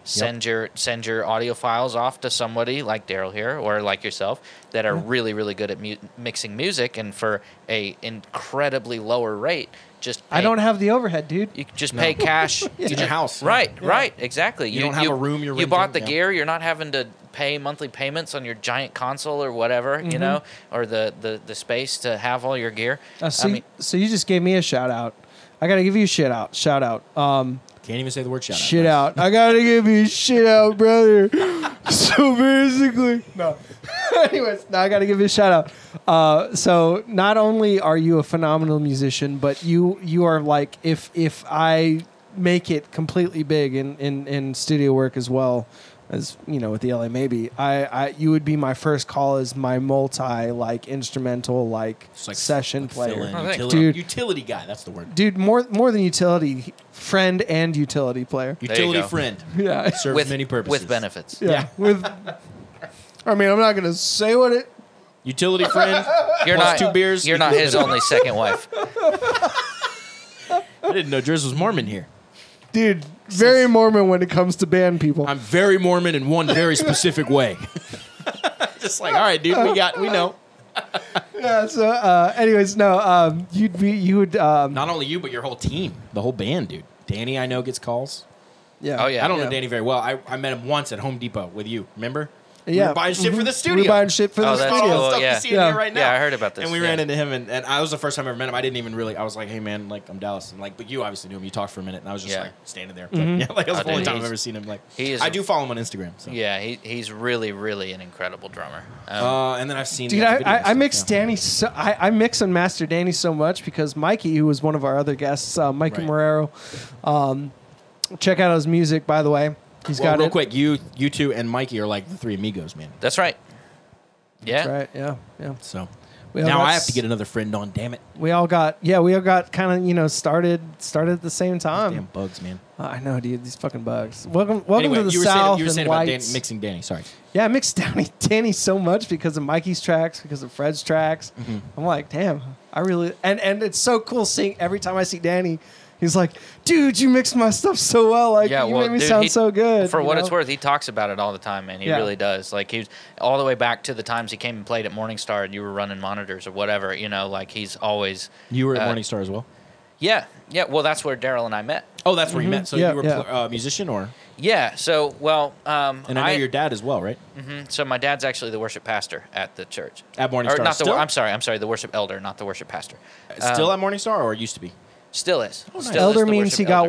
send your audio files off to somebody like Daryl here or like yourself that are really, really good at mixing music, and for a incredibly lower rate, just I pay- don't have the overhead, dude. You just pay cash. It's in your house. Right, right, exactly. You don't have a room you're You bought the renting, yeah. gear. You're not having to pay monthly payments on your giant console or whatever, or the space to have all your gear. So you just gave me a shout out. I gotta give you a shout out. Can't even say the word shout out. Shit out. I gotta give you a shit out, brother. So basically, no. Anyways, now I gotta give you a shout out. So not only are you a phenomenal musician, but you are like, if I make it completely big in studio work as well as with the LA Maybe, you would be my first call as my multi instrumental Just like session fill player. in, Oh, thanks. utility, Dude. utility guy. That's the word. Dude, more than utility, friend and utility player. you Utility go. friend. Yeah. Serves many purposes. with benefits. Yeah. I mean, I'm not gonna say what it. Utility friend. You're plus not 2 beers. You're not his only second wife. I didn't know Drizzle was Mormon here. Dude, very Mormon when it comes to band people. I'm very Mormon in one very specific way. Just like, all right, dude, we know. Yeah. So, anyways, no. You would. Not only you, but your whole team, the whole band, dude. Danny, I know, gets calls. Yeah. Oh, yeah. I don't know Yeah. Danny very well. I met him once at Home Depot with you. Remember? We Yeah. were buying shit for the Mhm. studio. We were buying shit for Oh, the that's studio. cool. Stuff Yeah. you see in Yeah. here right now. Yeah, I heard about this. And we Yeah. ran into him, and I was the first time I ever met him. I didn't even really. I was like, "Hey, man, like I'm Dallas," and like, but you obviously knew him. You talked for a minute, and I was just Yeah. like standing there. Mm-hmm. Like, yeah, like that was Oh, the only dude, time I've he's- ever seen him. Like, he is I a- do follow him on Instagram. So. Yeah, he's really, really an incredible drummer. And then I've seen. Dude, the other videos I and mix stuff, yeah. Danny. I mix and master Danny so much because Mikey, who was one of our other guests, Mikey Right. Morero. Check out his music, by the way. He's Well, got real it. quick, you two and Mikey are like the 3 amigos, man. That's right. Yeah. That's right. Yeah. Yeah. So We all now got I have to get another friend on. Damn it, We all got kind of started at the same time. damn bugs, man. I know, dude. These fucking bugs. Welcome Anyway, to the you were South saying and about whites. mixing Danny. Sorry. Yeah, I mix Danny so much because of Mikey's tracks, because of Fred's tracks. Mm-hmm. I'm like, damn, I really and it's so cool seeing every time I see Danny. He's like, dude, you mixed my stuff so well. Like, Yeah, you well, made me dude, sound so good. For you what know? it's worth, he talks about it all the time, man. He Yeah. really does. Like, he's all the way back to the times he came and played at Morningstar and you were running monitors or whatever, like he's always... You were at Morningstar as well. Yeah. Well, that's where Daryl and I met. Oh, that's where you met. So Yeah, you were yeah. a musician, or Yeah, so, well... and I know your dad as well, right? So my dad's actually the worship pastor at the church. At Morningstar. Or not Still? I'm sorry, the worship elder, not the worship pastor. Still at Morningstar, or used to be? Still is. Oh, nice. Still Elder is the means worship he got elder.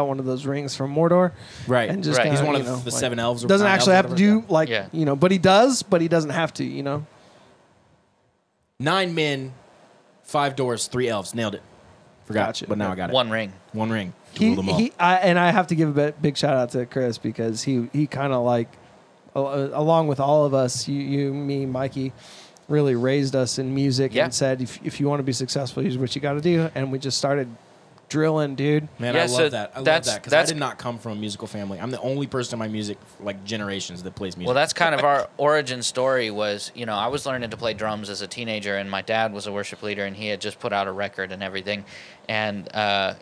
one of those rings from Mordor. Right. And just Right. kinda, He's one you of know, the like, 7 elves. Or doesn't 9 actually elves have to or do whatever. like Yeah. you know, but he does, but he doesn't have to. You know. 9 men, 5 doors, 3 elves. Nailed it. Forgot, Gotcha. but now I got it. One ring. One ring. To rule them all. And I have to give a big shout out to Chris because he kind of like, along with all of us, you, me, Mikey, really raised us in music Yeah. and said, if you want to be successful, here's what you got to do. And we just started drilling, dude. Man, Yeah, I so love that. I love that's- that because I that's- did not come from a musical family. I'm the only person in my music, like generations, that plays music. Well, that's kind of our origin story was, you know, I was learning to play drums as a teenager, and my dad was a worship leader, and he had just put out a record and everything. And,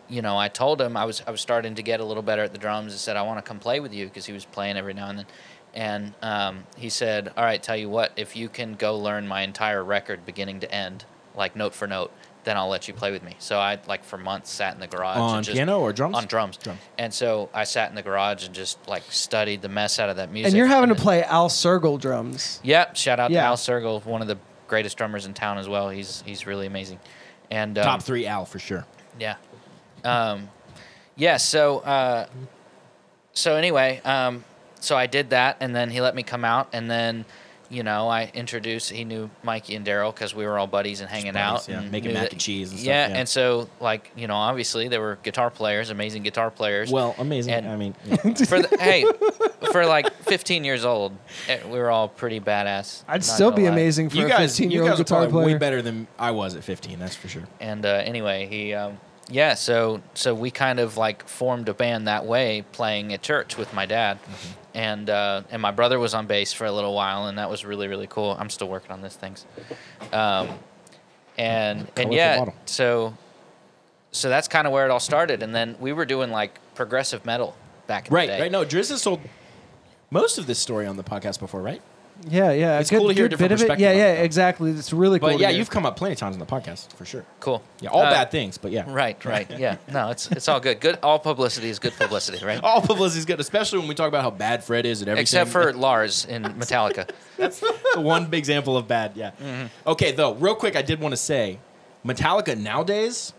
you know, I told him I was starting to get a little better at the drums and said, I want to come play with you because he was playing every now and then. And he said, all right, tell you what, if you can go learn my entire record beginning to end, like note for note, then I'll let you play with me. So I, like, for months sat in the garage. On and just, piano or drums? On drums. Drums. And so I sat in the garage and just, like, studied the mess out of that music. And you're having to then- play Al Sergel drums. Yep. Shout out to Yeah. Al Sergel, one of the greatest drummers in town as well. He's really amazing. And Top 3 Al for sure. yeah. Yeah. So anyway, so I did that, and then he let me come out, and then, you know, he knew Mikey and Daryl because we were all buddies and hanging buddies, out. yeah. And Making knew mac that- and cheese and stuff, Yeah. yeah. And so, like, you know, obviously they were guitar players, amazing guitar players. Well, amazing. And- I mean, yeah. For like 15 years old, we were all pretty badass. I'd not still gonna be lie. amazing for you a guys, 15-year-old are guitar probably way player. better than I was at 15. That's for sure. And anyway, he, so we kind of like formed a band that way, playing at church with my dad, and my brother was on bass for a little while, and that was really, really cool. I'm still working on these things, and Colorful yeah, bottle. so that's kind of where it all started, and then we were doing like progressive metal back in the day. Right. No, Driz has told most of this story on the podcast before, right? Yeah, yeah. It's cool to hear a different bit of it. perspective Yeah, on yeah, it, though. exactly. It's really cool. But to yeah, hear. you've come up plenty of times on the podcast for sure. Cool. Yeah, all bad things, but yeah. Right. Yeah. No, it's all good. Good. All publicity is good publicity, right? All publicity is good, especially when we talk about how bad Fred is at everything. Except for Lars in Metallica. That's the one big example of bad, yeah. Okay, though, real quick, I did want to say, Metallica nowadays,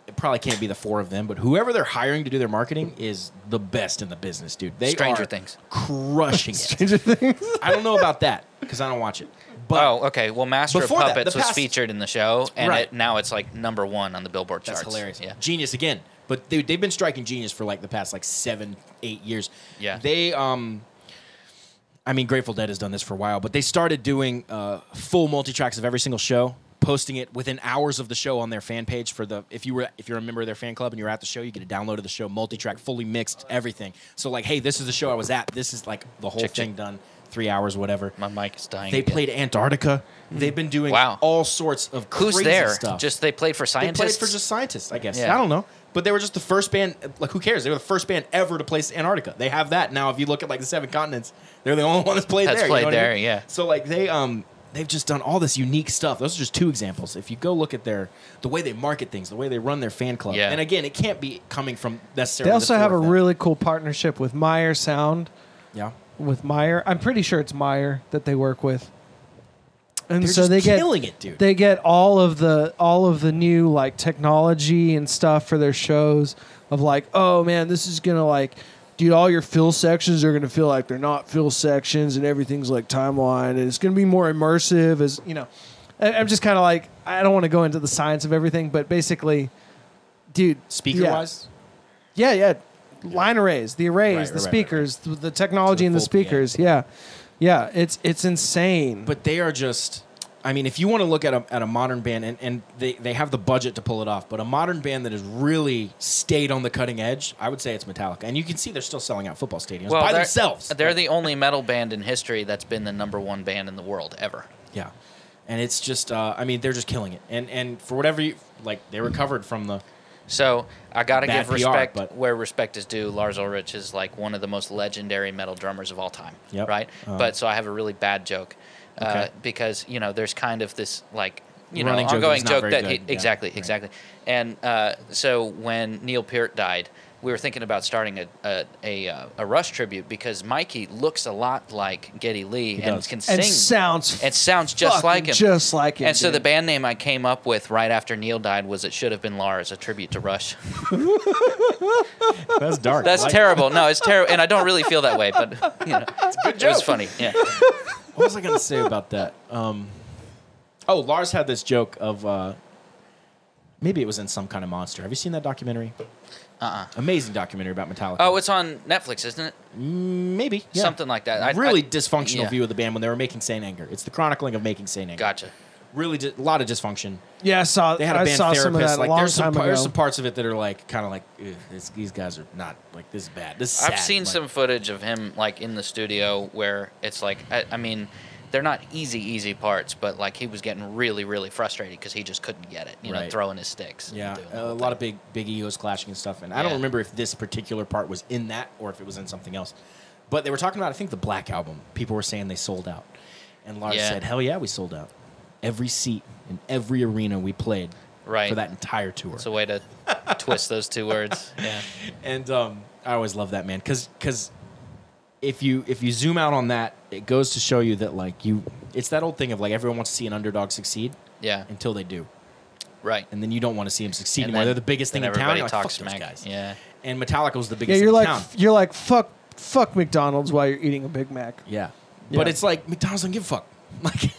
it probably can't be the 4 of them, but whoever they're hiring to do their marketing is the best in the business, dude. They Stranger are Things. crushing it. Stranger Things. I don't know about that, because I don't watch it. But Oh, okay. Well, Master of Before that, Puppets the was past- featured in the show, and Right. now it's like #1 on the Billboard that's charts. hilarious. Yeah. Genius again. But dude, they've been striking genius for like the past like 7-8 years. Yeah. They I mean, Grateful Dead has done this for a while, but they started doing full multi-tracks of every single show, posting it within hours of the show on their fan page. If you're a member of their fan club and you're at the show, you get a download of the show, multi-track, fully mixed, everything. So like, hey, this is the show I was at. This is like the whole Check, thing check. done, 3 hours, whatever. My mic is dying. They again. played Antarctica. They've been doing Wow. all sorts of Who's crazy there? stuff. Just they played for They scientists. played for just scientists, I guess. Yeah. I don't know. But they were just the first band. Like, who cares? They were the first band ever to play Antarctica. They have that now. If you look at like the 7 continents, they're the only one that's played That's there. played you know what I there, mean? yeah. So like they've just done all this unique stuff. Those are just 2 examples. If you go look at the way they market things, the way they run their fan club, Yeah. and again, it can't be coming from necessarily. They also the have a four of them. really cool partnership with Meyer Sound. yeah. With Meyer, I'm pretty sure it's Meyer that they work with. And They're so just they get killing it, dude. They get all of the new like technology and stuff for their shows of like, oh man, this is gonna like, dude, all your fill sections are gonna feel like they're not fill sections and everything's like timeline and it's gonna be more immersive. As you know, I'm just kind of like, I don't want to go into the science of everything, but basically, dude, Speaker wise, yeah, line arrays, the arrays, Right, the right, speakers, the technology So in the full speakers, yeah, it's insane. but they are just. I mean, if you want to look at a modern band, and they have the budget to pull it off, but a modern band that has really stayed on the cutting edge, I would say it's Metallica. And you can see they're still selling out football stadiums by they're- themselves. They're the only metal band in history that's been the #1 band in the world ever. Yeah. And it's just, I mean, they're just killing it. And for whatever they recovered from the. So I got to Bad give PR, respect but- where respect is due. Lars Ulrich is like one of the most legendary metal drummers of all time, Yep. right? But so I have a really bad joke Okay. because there's kind of this like Running joke ongoing that's not joke very that good. Yeah, exactly. And so when Neil Peart died, we were thinking about starting a Rush tribute because Mikey looks a lot like Geddy Lee and can sing. And sounds just like him. Just like him. And so the band name I came up with right after Neil died was It Should Have Been Lars, a tribute to Rush. That's dark. That's terrible. No, it's terrible. And I don't really feel that way, but it's a good joke. It was funny. Yeah. What was I going to say about that? Lars had this joke of maybe it was in Some Kind of Monster. Have you seen that documentary? Amazing documentary about Metallica. Oh, it's on Netflix, isn't it? Maybe. Yeah. Something like that. Really dysfunctional view of the band when they were making Saint Anger. It's the chronicling of making Saint Anger. Gotcha. Really, a lot of dysfunction. Yeah, They had a band therapist. Some of that there's some parts of it that are like kind of like these guys are not like this is bad. This is sad. I've seen some footage of him like in the studio where it's like I mean. They're not easy parts, but like he was getting really, really frustrated because he just couldn't get it, you know, throwing his sticks. Yeah, a lot of big egos clashing and stuff. And I don't remember if this particular part was in that or if it was in something else. But they were talking about, I think, the Black Album. People were saying they sold out. And Lars said, hell yeah, we sold out. Every seat in every arena we played for that entire tour. It's a way to twist those two words. Yeah. And I always love that, man, because if you zoom out on that, it goes to show you that it's that old thing of like everyone wants to see an underdog succeed, until they do, right? And then you don't want to see them succeed anymore. They're the biggest thing in town. You're like, fuck those guys. Yeah. And Metallica was the biggest thing in town. You're like fuck McDonald's while you're eating a Big Mac. Yeah. But it's like McDonald's don't give a fuck.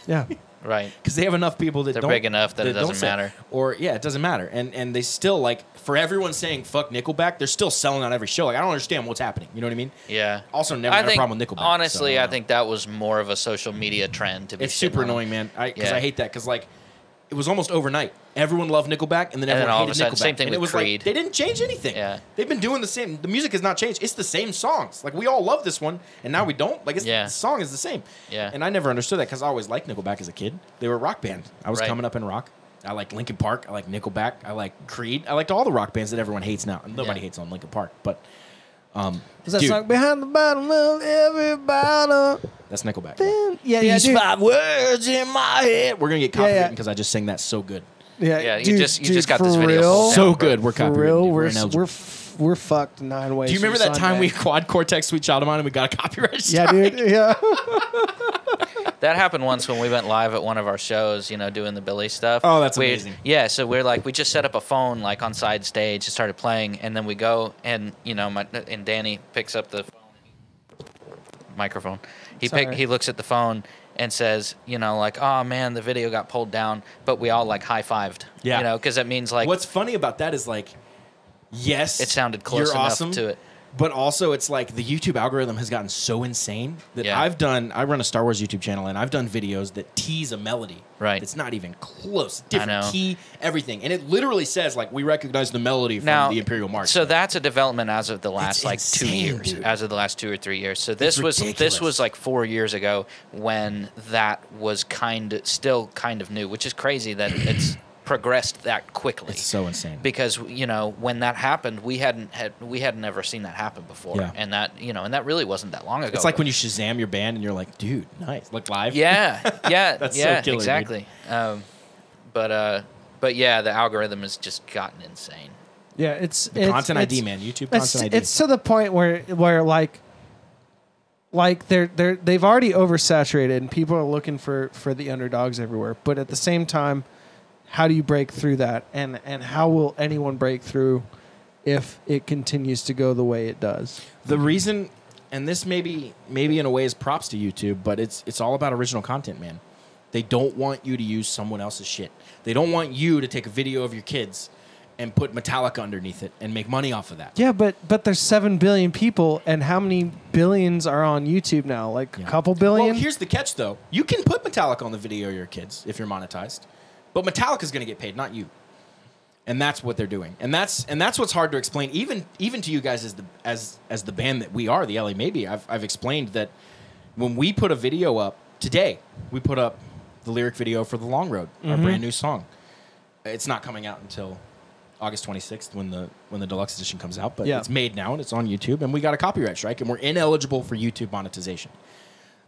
Yeah. Right. Because they have enough people that they're big enough that it doesn't matter. Or it doesn't matter. And they still for everyone saying fuck Nickelback, they're still selling out every show. Like I don't understand what's happening. You know what I mean? Yeah. Also, never had a problem with Nickelback. Honestly, I think that was more of a social media trend. It's super annoying, man. Because I hate that. Because it was almost overnight. Everyone loved Nickelback, and then everyone all of hated a sudden, Nickelback. same thing and with Creed. They didn't change anything. Yeah. They've been doing the same. The music has not changed. It's the same songs. Like we all love this one, and now we don't. Like the song is the same. Yeah. And I never understood that because I always liked Nickelback as a kid. They were a rock band. I was coming up in rock. I liked Linkin Park. I liked Nickelback. I liked Creed. I liked all the rock bands that everyone hates now. And nobody hates on Linkin Park, but. Was that song behind the bottom of every bottle? That's Nickelback. These 5 words in my head. We're gonna get copyrighted because I just sang that so good. Yeah, you just got this video so good. We're copyrighted. We're fucked 9 ways. Do you remember that time we quad Cortex Sweet Child of Mine and we got a copyright strike? Yeah, dude. Yeah. That happened once when we went live at one of our shows, doing the Billy stuff. Oh, that's amazing. Yeah, so we just set up a phone on side stage and started playing, and then we go and and Danny picks up the microphone. He looks at the phone and says, oh man, the video got pulled down, but we all high-fived. Yeah. Because that means What's funny about that is yes, it sounded close enough to it. But also, it's the YouTube algorithm has gotten so insane that I run a Star Wars YouTube channel, and I've done videos that tease a melody. Right. It's not even close. Different key, everything. And it literally says, we recognize the melody from the Imperial March. So that's a development as of the last, 2 years. Dude. As of the last 2 or 3 years. So this was 4 years ago when that was still kind of new, which is crazy that it's progressed that quickly. It's so insane because when that happened, we had never seen that happen before, and that and that really wasn't that long ago. It's like when you Shazam your band and you're like, dude, nice, live. Yeah, that's so killer, exactly. But yeah, the algorithm has just gotten insane. Yeah, it's content ID, man. YouTube content ID. It's to the point where they've already oversaturated and people are looking for the underdogs everywhere. But at the same time, how do you break through that? And how will anyone break through if it continues to go the way it does? The reason, and this maybe in a way is props to YouTube, but it's all about original content, man. They don't want you to use someone else's shit. They don't want you to take a video of your kids and put Metallica underneath it and make money off of that. Yeah, but there's 7 billion people, and how many billions are on YouTube now? A couple billion? Well, here's the catch, though. You can put Metallica on the video of your kids if you're monetized. But Metallica's going to get paid, not you. And that's what they're doing. And that's what's hard to explain, even to you guys as the band that we are, the LA Maybe. I've explained that when we put a video up today, we put up the lyric video for The Long Road, our brand new song. It's not coming out until August 26th when the deluxe edition comes out, but it's made now and it's on YouTube, and we got a copyright strike, and we're ineligible for YouTube monetization.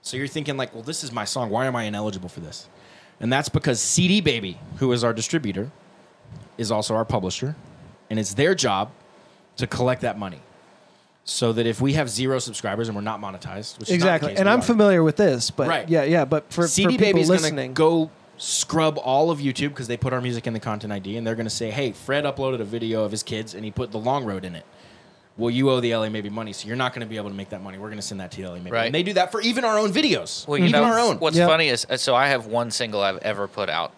So you're thinking well, this is my song. Why am I ineligible for this? And that's because CD Baby, who is our distributor, is also our publisher. And it's their job to collect that money. So that if we have 0 subscribers and we're not monetized, which Exactly. is not the case, And I'm familiar with this, but Right. yeah. But for CD people Baby's listening, going to go scrub all of YouTube because they put our music in the content ID, and they're going to say, hey, Fred uploaded a video of his kids, and he put the long road in it. Well, you owe the LA Maybe money, so you're not going to be able to make that money. We're going to send that to the LA Maybe. Right. And they do that for even our own videos. Well, you even know, our own. what's funny is, so I have one single I've ever put out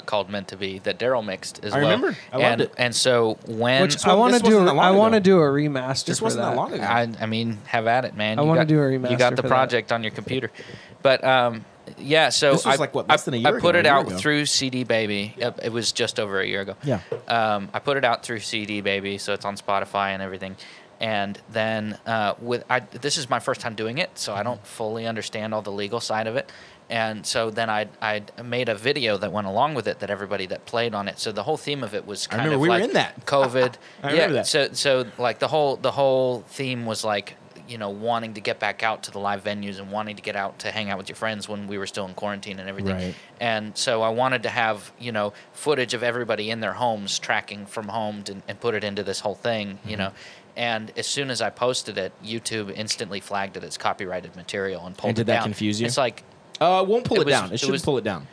called "Meant to Be" that Daryl mixed as well. I remember. I loved it. And so when which I want to do, I want to do a remaster. This for wasn't that that long ago. I mean, have at it, man. I You wanna got- do a remaster You got the for project on your computer, but yeah. So This was like, what, less than a year I put ago, it a year out ago. through CD Baby. It was just over a year ago. Yeah. I put it out through CD Baby, so it's on Spotify and everything. And then this is my first time doing it, so I don't fully understand all the legal side of it. And so then I made a video that went along with it that everybody that played on it. So the whole theme of it was kind remember of we were like in that. COVID. I remember that. So like the whole theme was like, you know, wanting to get back out to the live venues and wanting to get out to hang out with your friends when we were still in quarantine and everything. Right. And so I wanted to have, you know, footage of everybody in their homes tracking from home and put it into this whole thing, you know. And as soon as I posted it, YouTube instantly flagged it as copyrighted material and pulled And it did that down. confuse you? It's like, It won't pull It it, was- down. It it shouldn't was- pull it down.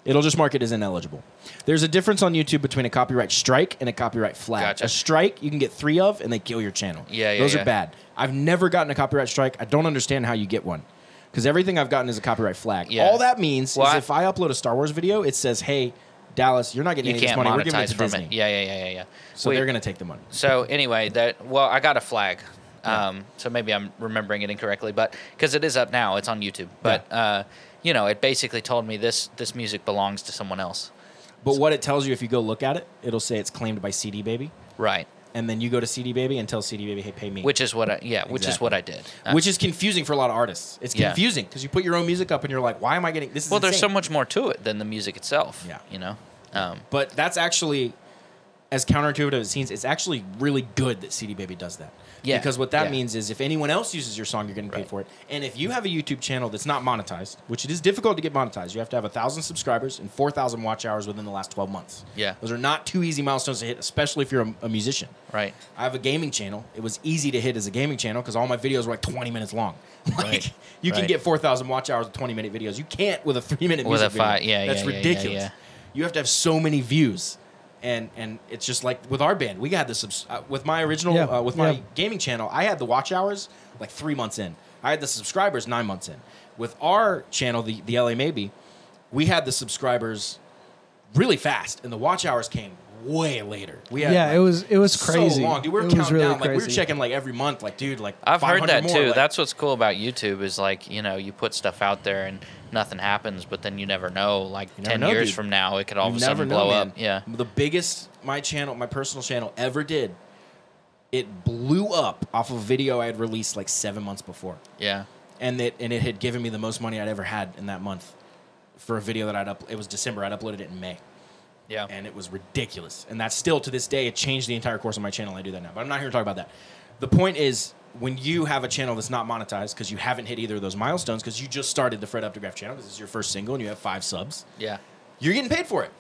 It'll just mark it as ineligible. There's a difference on YouTube between a copyright strike and a copyright flag. Gotcha. A strike you can get 3 of, and they kill your channel. Yeah, Those yeah. are bad. I've never gotten a copyright strike. I don't understand how you get one. Because everything I've gotten is a copyright flag. Yeah. All that means Well, is if I upload a Star Wars video, it says, hey, Dallas, you're not getting you any of this can't money. We're giving it monetize to from Disney. it. Yeah. So Wait, they're going to take the money. So anyway, I got a flag. So maybe I'm remembering it incorrectly, but because it is up now, it's on YouTube. But you know, it basically told me this music belongs to someone else. But what it tells you, if you go look at it, it'll say it's claimed by CD Baby. Right. And then you go to CD Baby and tell CD Baby, hey, pay me. Which is what I did. Which is confusing for a lot of artists. It's Yeah. confusing because you put your own music up and you're like, why am I getting this? Is Well, there's so insane. much more to it than the music itself. Yeah. You know. But that's actually, as counterintuitive as it seems, it's actually really good that CD Baby does that. Yeah. Because what that Yeah. means is if anyone else uses your song, you're getting paid Right. for it. And if you have a YouTube channel that's not monetized, which it is difficult to get monetized, you have to have 1,000 subscribers and 4,000 watch hours within the last 12 months. Yeah. Those are not 2 easy milestones to hit, especially if you're a musician. Right. I have a gaming channel. It was easy to hit as a gaming channel because all my videos were like 20 minutes long. Like, Right. you can Right. get 4,000 watch hours with 20-minute videos. You can't with a 3-minute With music a video. five- yeah, That's yeah, yeah, ridiculous. yeah. You have to have so many views. And it's just like with our band, we got the with my original my gaming channel, I had the watch hours like 3 months in. I had the subscribers 9 months in. With our channel, the LA Maybe, we had the subscribers really fast, and the watch hours came way later. We had it was crazy. so long, dude. We were It was counting really down, like we were crazy. checking like every month, like dude, like I've heard 500 that more, too. like- That's what's cool about YouTube is like, you know, you put stuff out there and nothing happens, but then you never know. Like You never 10 know, years dude. from now, it could all of You a sudden never know, blow man. up. Yeah. The biggest my personal channel ever did, it blew up off of a video I had released like 7 months before. Yeah. And it had given me the most money I'd ever had in that month for a video that it was December. I'd uploaded it in May. Yeah. And it was ridiculous. And that's still, to this day, it changed the entire course of my channel. I do that now. But I'm not here to talk about that. The point is, when you have a channel that's not monetized because you haven't hit either of those milestones, because you just started the Fred Updegraft channel, because this is your first single and you have 5 subs, Yeah. you're getting paid for it.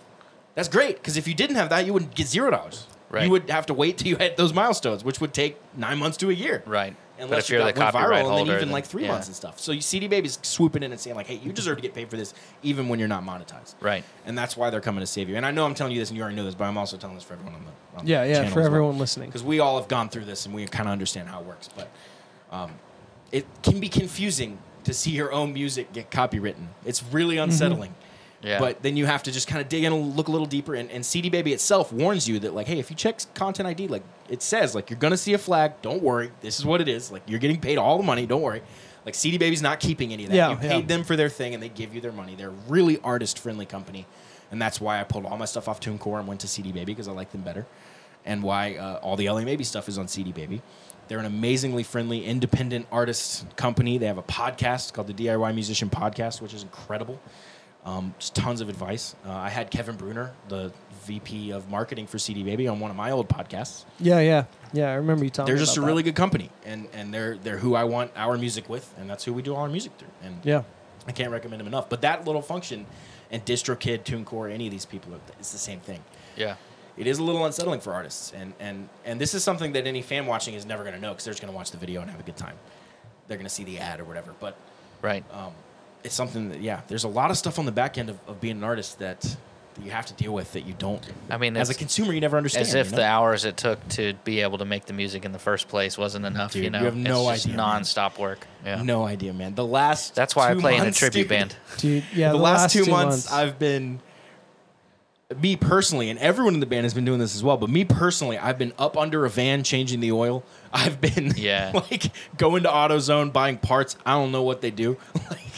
That's great, because if you didn't have that, you wouldn't get $0. Right. You would have to wait till you hit those milestones, which would take 9 months to a year. Right. Unless But if you're the went copyright viral, holder, and then even then- like 3 yeah. months and stuff. So you CD Baby's swooping in and saying like, "Hey, you deserve to get paid for this, even when you're not monetized." Right. And that's why they're coming to save you. And I know I'm telling you this, and you already know this, but I'm also telling this for everyone on the Yeah, channel for as well. everyone listening. Because we all have gone through this, and we kind of understand how it works. But it can be confusing to see your own music get copywritten. It's really unsettling. Yeah. But then you have to just kind of dig in and look a little deeper. And CD Baby itself warns you that, like, hey, if you check Content ID, like, it says, like, you're going to see a flag. Don't worry. This is what it is. Like, you're getting paid all the money. Don't worry. Like, CD Baby's not keeping any of that. Yeah, You paid them for their thing, and they give you their money. They're a really artist-friendly company. And that's why I pulled all my stuff off TuneCore and went to CD Baby, because I like them better. And why all the LA Maybe stuff is on CD Baby. They're an amazingly friendly, independent artist company. They have a podcast called the DIY Musician Podcast, which is incredible. Just tons of advice. I had Kevin Bruner, the VP of marketing for CD Baby, on one of my old podcasts. Yeah. I remember you talking. They're just a about really good company, and they're who I want our music with, and that's who we do all our music through. And Yeah. I can't recommend them enough. But that little function, and DistroKid, TuneCore, any of these people, it's the same thing. Yeah. it is a little unsettling for artists. And this is something that any fan watching is never going to know because they're just going to watch the video and have a good time. They're going to see the ad or whatever. But Right. It's something that, there's a lot of stuff on the back end of being an artist that you have to deal with that you don't. I mean, as a consumer, you never understand. As if the hours it took to be able to make the music in the first place wasn't enough, Dude, you know? you have no it's just idea, nonstop work. Yeah. No idea, man. The last That's why I 2 play in a months, tribute dude. band. Dude, yeah, The last 2 months, I've been, me personally, and everyone in the band has been doing this as well, but me personally, I've been up under a van changing the oil. I've been like going to AutoZone, buying parts. I don't know what they do.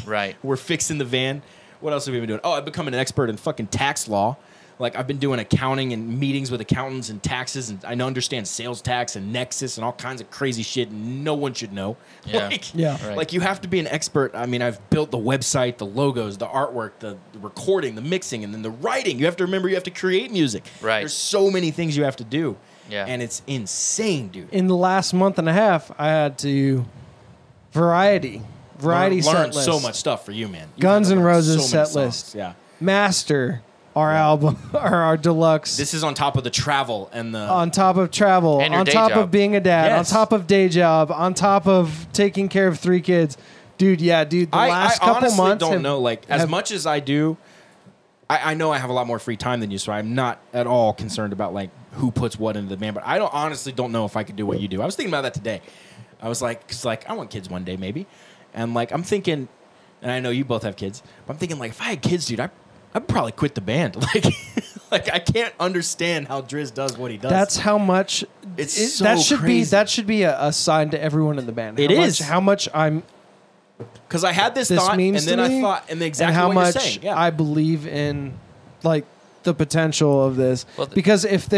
Right. We're fixing the van. What else have we been doing? Oh, I've become an expert in fucking tax law. Like, I've been doing accounting and meetings with accountants and taxes, and I understand sales tax and Nexus and all kinds of crazy shit no one should know. Yeah. Yeah. Like, you have to be an expert. I mean, I've built the website, the logos, the artwork, the recording, the mixing, and then the writing. You have to remember you have to create music. Right. There's so many things you have to do. Yeah. And it's insane, dude. In the last month and a half, I had to variety Learn set list. so much stuff for you, man. You've Guns had to N' learn Roses so many set songs. list. Yeah. Master, our album, or our deluxe. This is on top of the travel and the... On top of travel, And your on day top job. of being a dad, Yes. on top of day job, on top of taking care of 3 kids. Dude, the last I couple honestly months don't have- know. Like, as have- much as I do, I know I have a lot more free time than you, so I'm not at all concerned about, like, who puts what into the band. But I honestly don't know if I could do what you do. I was thinking about that today. I was like, 'cause, like, I want kids one day, maybe. And, like, I'm thinking, and I know you both have kids, but I'm thinking, like, if I had kids, dude, I'd probably quit the band. Like, I can't understand how Driz does what he does. That's how much. It's so that should crazy. be a sign to everyone in the band. It is. how much I'm. Because I had this This thought, and means then to I me, thought, and exactly and how what much you're saying. Yeah. I believe in, like, the potential of this. Well, because if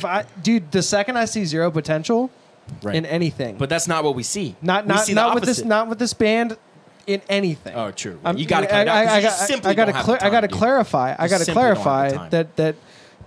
I, dude, the second I see zero potential Right. in anything, But that's not what we see. not We see the not with this, opposite. not with this band, in anything. Oh, true. I'm- You got to cut it out 'cause you just simply don't have the I got to time, dude. clarify. I You got to simply don't have the clarify time.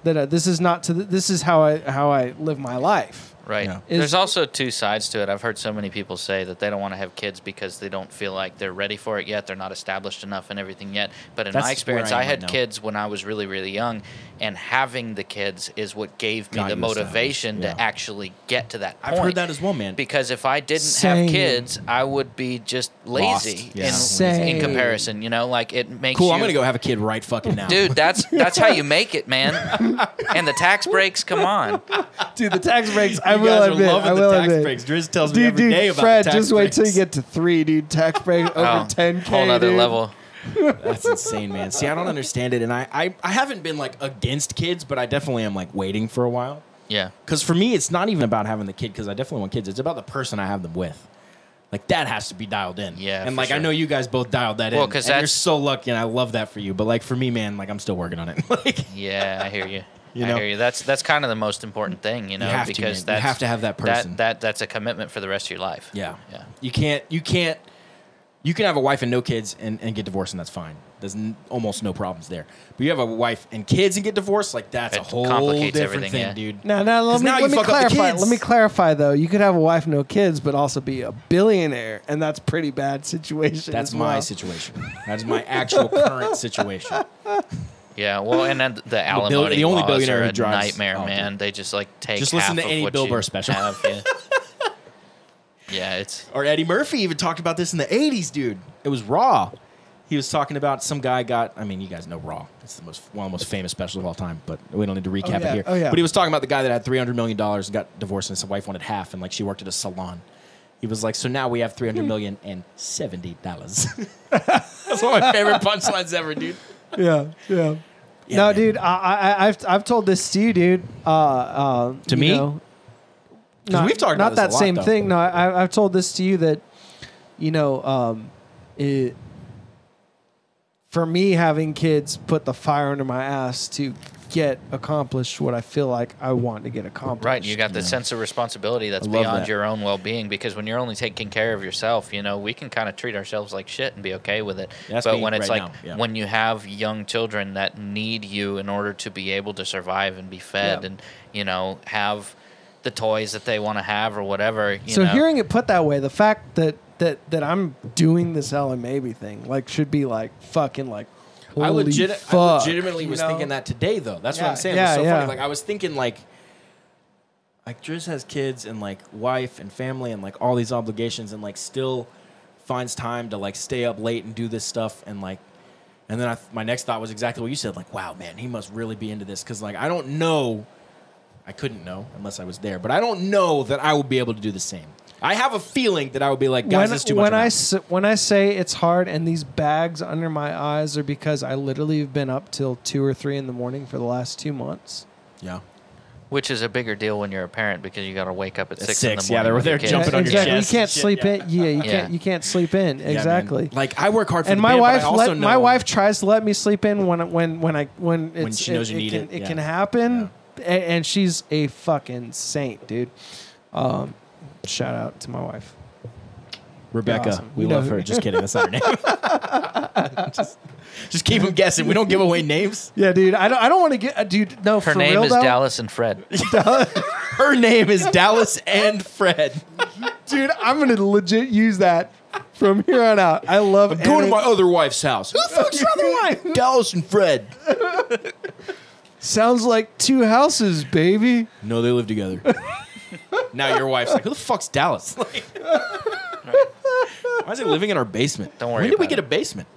that this is not this is how I live my life. Right. Yeah. There's also 2 sides to it. I've heard so many people say that they don't want to have kids because they don't feel like they're ready for it yet. They're not established enough and everything yet. But in That's my experience, where I I am had right now. kids when I was really, really young, and having the kids is what gave me Got the you established, motivation yeah. to actually get to that point. I've heard that as well, man. Because if I didn't Same. have kids, I would be just lazy Lost. Yeah. in Same. comparison. You know, like it makes Cool, you... I'm going to go have a kid right fucking now. Dude, that's how you make it, man. And the tax breaks, come on. Dude, the tax breaks. I You will guys are admit. loving I the will tax admit. breaks. Driz tells me Dude, every day about Fred, the tax just wait till you breaks. get to 3, dude. Tax break over Oh, 10K. whole other dude. level. That's insane, man. See, I don't understand it, and I haven't been, like, against kids, but I definitely am, like, waiting for a while. Yeah. Because for me, it's not even about having the kid, because I definitely want kids. It's about the person I have them with. Like, that has to be dialed in. Yeah, And, for like, I sure. know you guys both dialed that Well, in. 'cause and you're that's- so lucky, and I love that for you. But, like, for me, man, like, I'm still working on it. Like, Yeah, I hear you. You I know? hear you. That's kind of the most important thing, you know, have to, because man. You that's have to have that person. That's a commitment for the rest of your life. yeah. Yeah. You can have a wife and no kids and get divorced, and that's fine. There's almost no problems there. But you have a wife and kids and get divorced, like, that's a It whole complicates different everything, thing, yeah. dude. Now, 'Cause now you let me fuck up the clarify. kids. Let me clarify, though. You could have a wife, no kids, but also be a billionaire, and that's a pretty bad situation. That's as my well. situation. That is my actual current situation. Yeah, well, and then the alimony the only laws billionaire are who a drives- nightmare, oh, man. dude. They just like take Just half listen to of any what Bill you Burr special. have, yeah. Yeah, it's Or Eddie Murphy even talked about this in the 80s, dude. It was Raw. He was talking about some guy got, I mean, you guys know Raw. It's one of the most famous specials of all time, but we don't need to recap yeah. it here. Oh, yeah. But he was talking about the guy that had $300 million and got divorced, and his wife wanted half, and, like, she worked at a salon. He was like, so now we have $300 million and $70. That's one of my favorite punchlines ever, dude. Yeah. Yeah, No, man. dude, I've told this to you, dude. To you me? know, 'Cause we've talked about not this a that lot, same though. thing. No, I've told this to you that, you know, for me having kids put the fire under my ass to get accomplished what I feel like I want to get accomplished. right. You got the sense of responsibility that's I love beyond that. your own well-being, because when you're only taking care of yourself, you know, we can kind of treat ourselves like shit and be okay with it. That's but me when it's right like now, yeah. when you have young children that need you in order to be able to survive and be fed, Yeah. and you know, have the toys that they want to have or whatever. You So know. hearing it put that way, the fact that I'm doing this Ellen Maybe thing, like, should be like fucking like, Holy I fuck, legitimately was thinking that today, though. That's what I'm saying. Yeah, It's so yeah. funny. Like, I was thinking, like Driz has kids and, like, wife and family and, like, all these obligations and, like, still finds time to, like, stay up late and do this stuff. And, like, and then my next thought was exactly what you said. Like, wow, man, he must really be into this. Because, like, I don't know. I couldn't know unless I was there. But I don't know that I would be able to do the same. I have a feeling that I would be like, guys, this is too much. When I say it's hard and these bags under my eyes are because I literally have been up till 2 or 3 in the morning for the last 2 months. Yeah. Which is a bigger deal when you're a parent because you got to wake up at 6 in the morning. Yeah, they're jumping on your chest. You can't sleep in. Yeah, you can't sleep in. Exactly. Like, I work hard for and the my band, wife but I also know my wife tries to let me sleep in when she knows you need it. It can happen, and she's a fucking saint, dude. Shout out to my wife. Rebecca. Awesome. We love her. Just kidding. That's not her name. just keep them guessing. We don't give away names. Yeah, dude. I don't want to get... dude, no, her for name real, is though? Dallas and Fred. Her name is Dallas and Fred. Dude, I'm going to legit use that from here on out. I love it. Go to my other wife's house. Who the fuck's your other wife? Dallas and Fred. Sounds like 2 houses, baby. No, they live together. Now your wife's like, who the fuck's Dallas? Like, why is he living in our basement? Don't worry When did we about get a basement?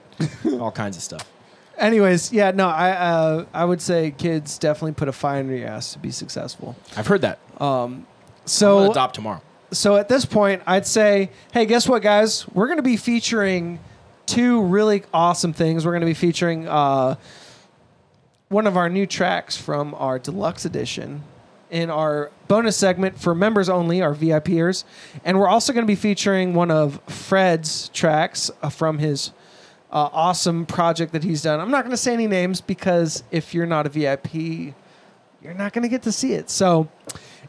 All kinds of stuff. Anyways, yeah, no, I would say kids definitely put a fire under your ass to be successful. I've heard that. I'm So going to adopt tomorrow. So at this point, I'd say, hey, guess what, guys? We're going to be featuring 2 really awesome things. We're going to be featuring one of our new tracks from our deluxe edition in our bonus segment for members only, our VIPers. And we're also going to be featuring one of Fred's tracks from his awesome project that he's done. I'm not going to say any names because if you're not a VIP, you're not going to get to see it. So,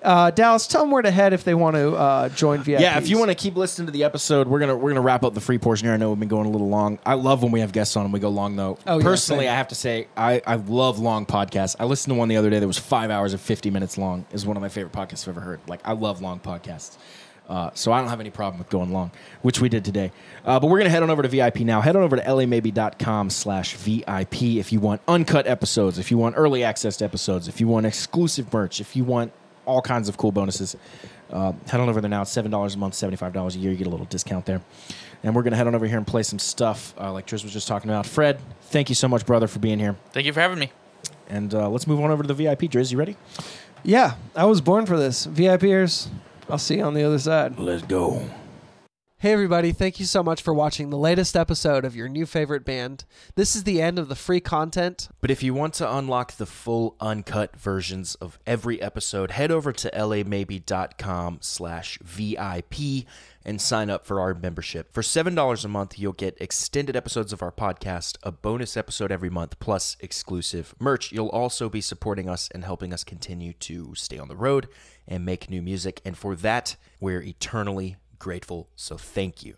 Dallas, tell them where to head if they want to join VIPs. Yeah, if you want to keep listening to the episode, we're gonna wrap up the free portion here. I know we've been going a little long. I love when we have guests on and we go long, though. Oh, personally, yeah, I have to say I love long podcasts. I listened to one the other day that was 5 hours and 50 minutes long. Is one of my favorite podcasts I've ever heard. Like, I love long podcasts. So I don't have any problem with going long, which we did today. But we're going to head on over to VIP now. Head on over to lamaybe.com/VIP if you want uncut episodes, if you want early access to episodes, if you want exclusive merch, if you want all kinds of cool bonuses. Head on over there now. It's $7 a month, $75 a year. You get a little discount there. And we're going to head on over here and play some stuff like Driz was just talking about. Fred, thank you so much, brother, for being here. Thank you for having me. And let's move on over to the VIP. Driz, you ready? Yeah, I was born for this. VIPers, I'll see you on the other side. Let's go. Hey everybody, thank you so much for watching the latest episode of your new favorite band. This is the end of the free content. But if you want to unlock the full uncut versions of every episode, head over to lamaybe.com/VIP and sign up for our membership. For $7 a month, you'll get extended episodes of our podcast, a bonus episode every month, plus exclusive merch. You'll also be supporting us and helping us continue to stay on the road and make new music. And for that, we're eternally grateful, so thank you.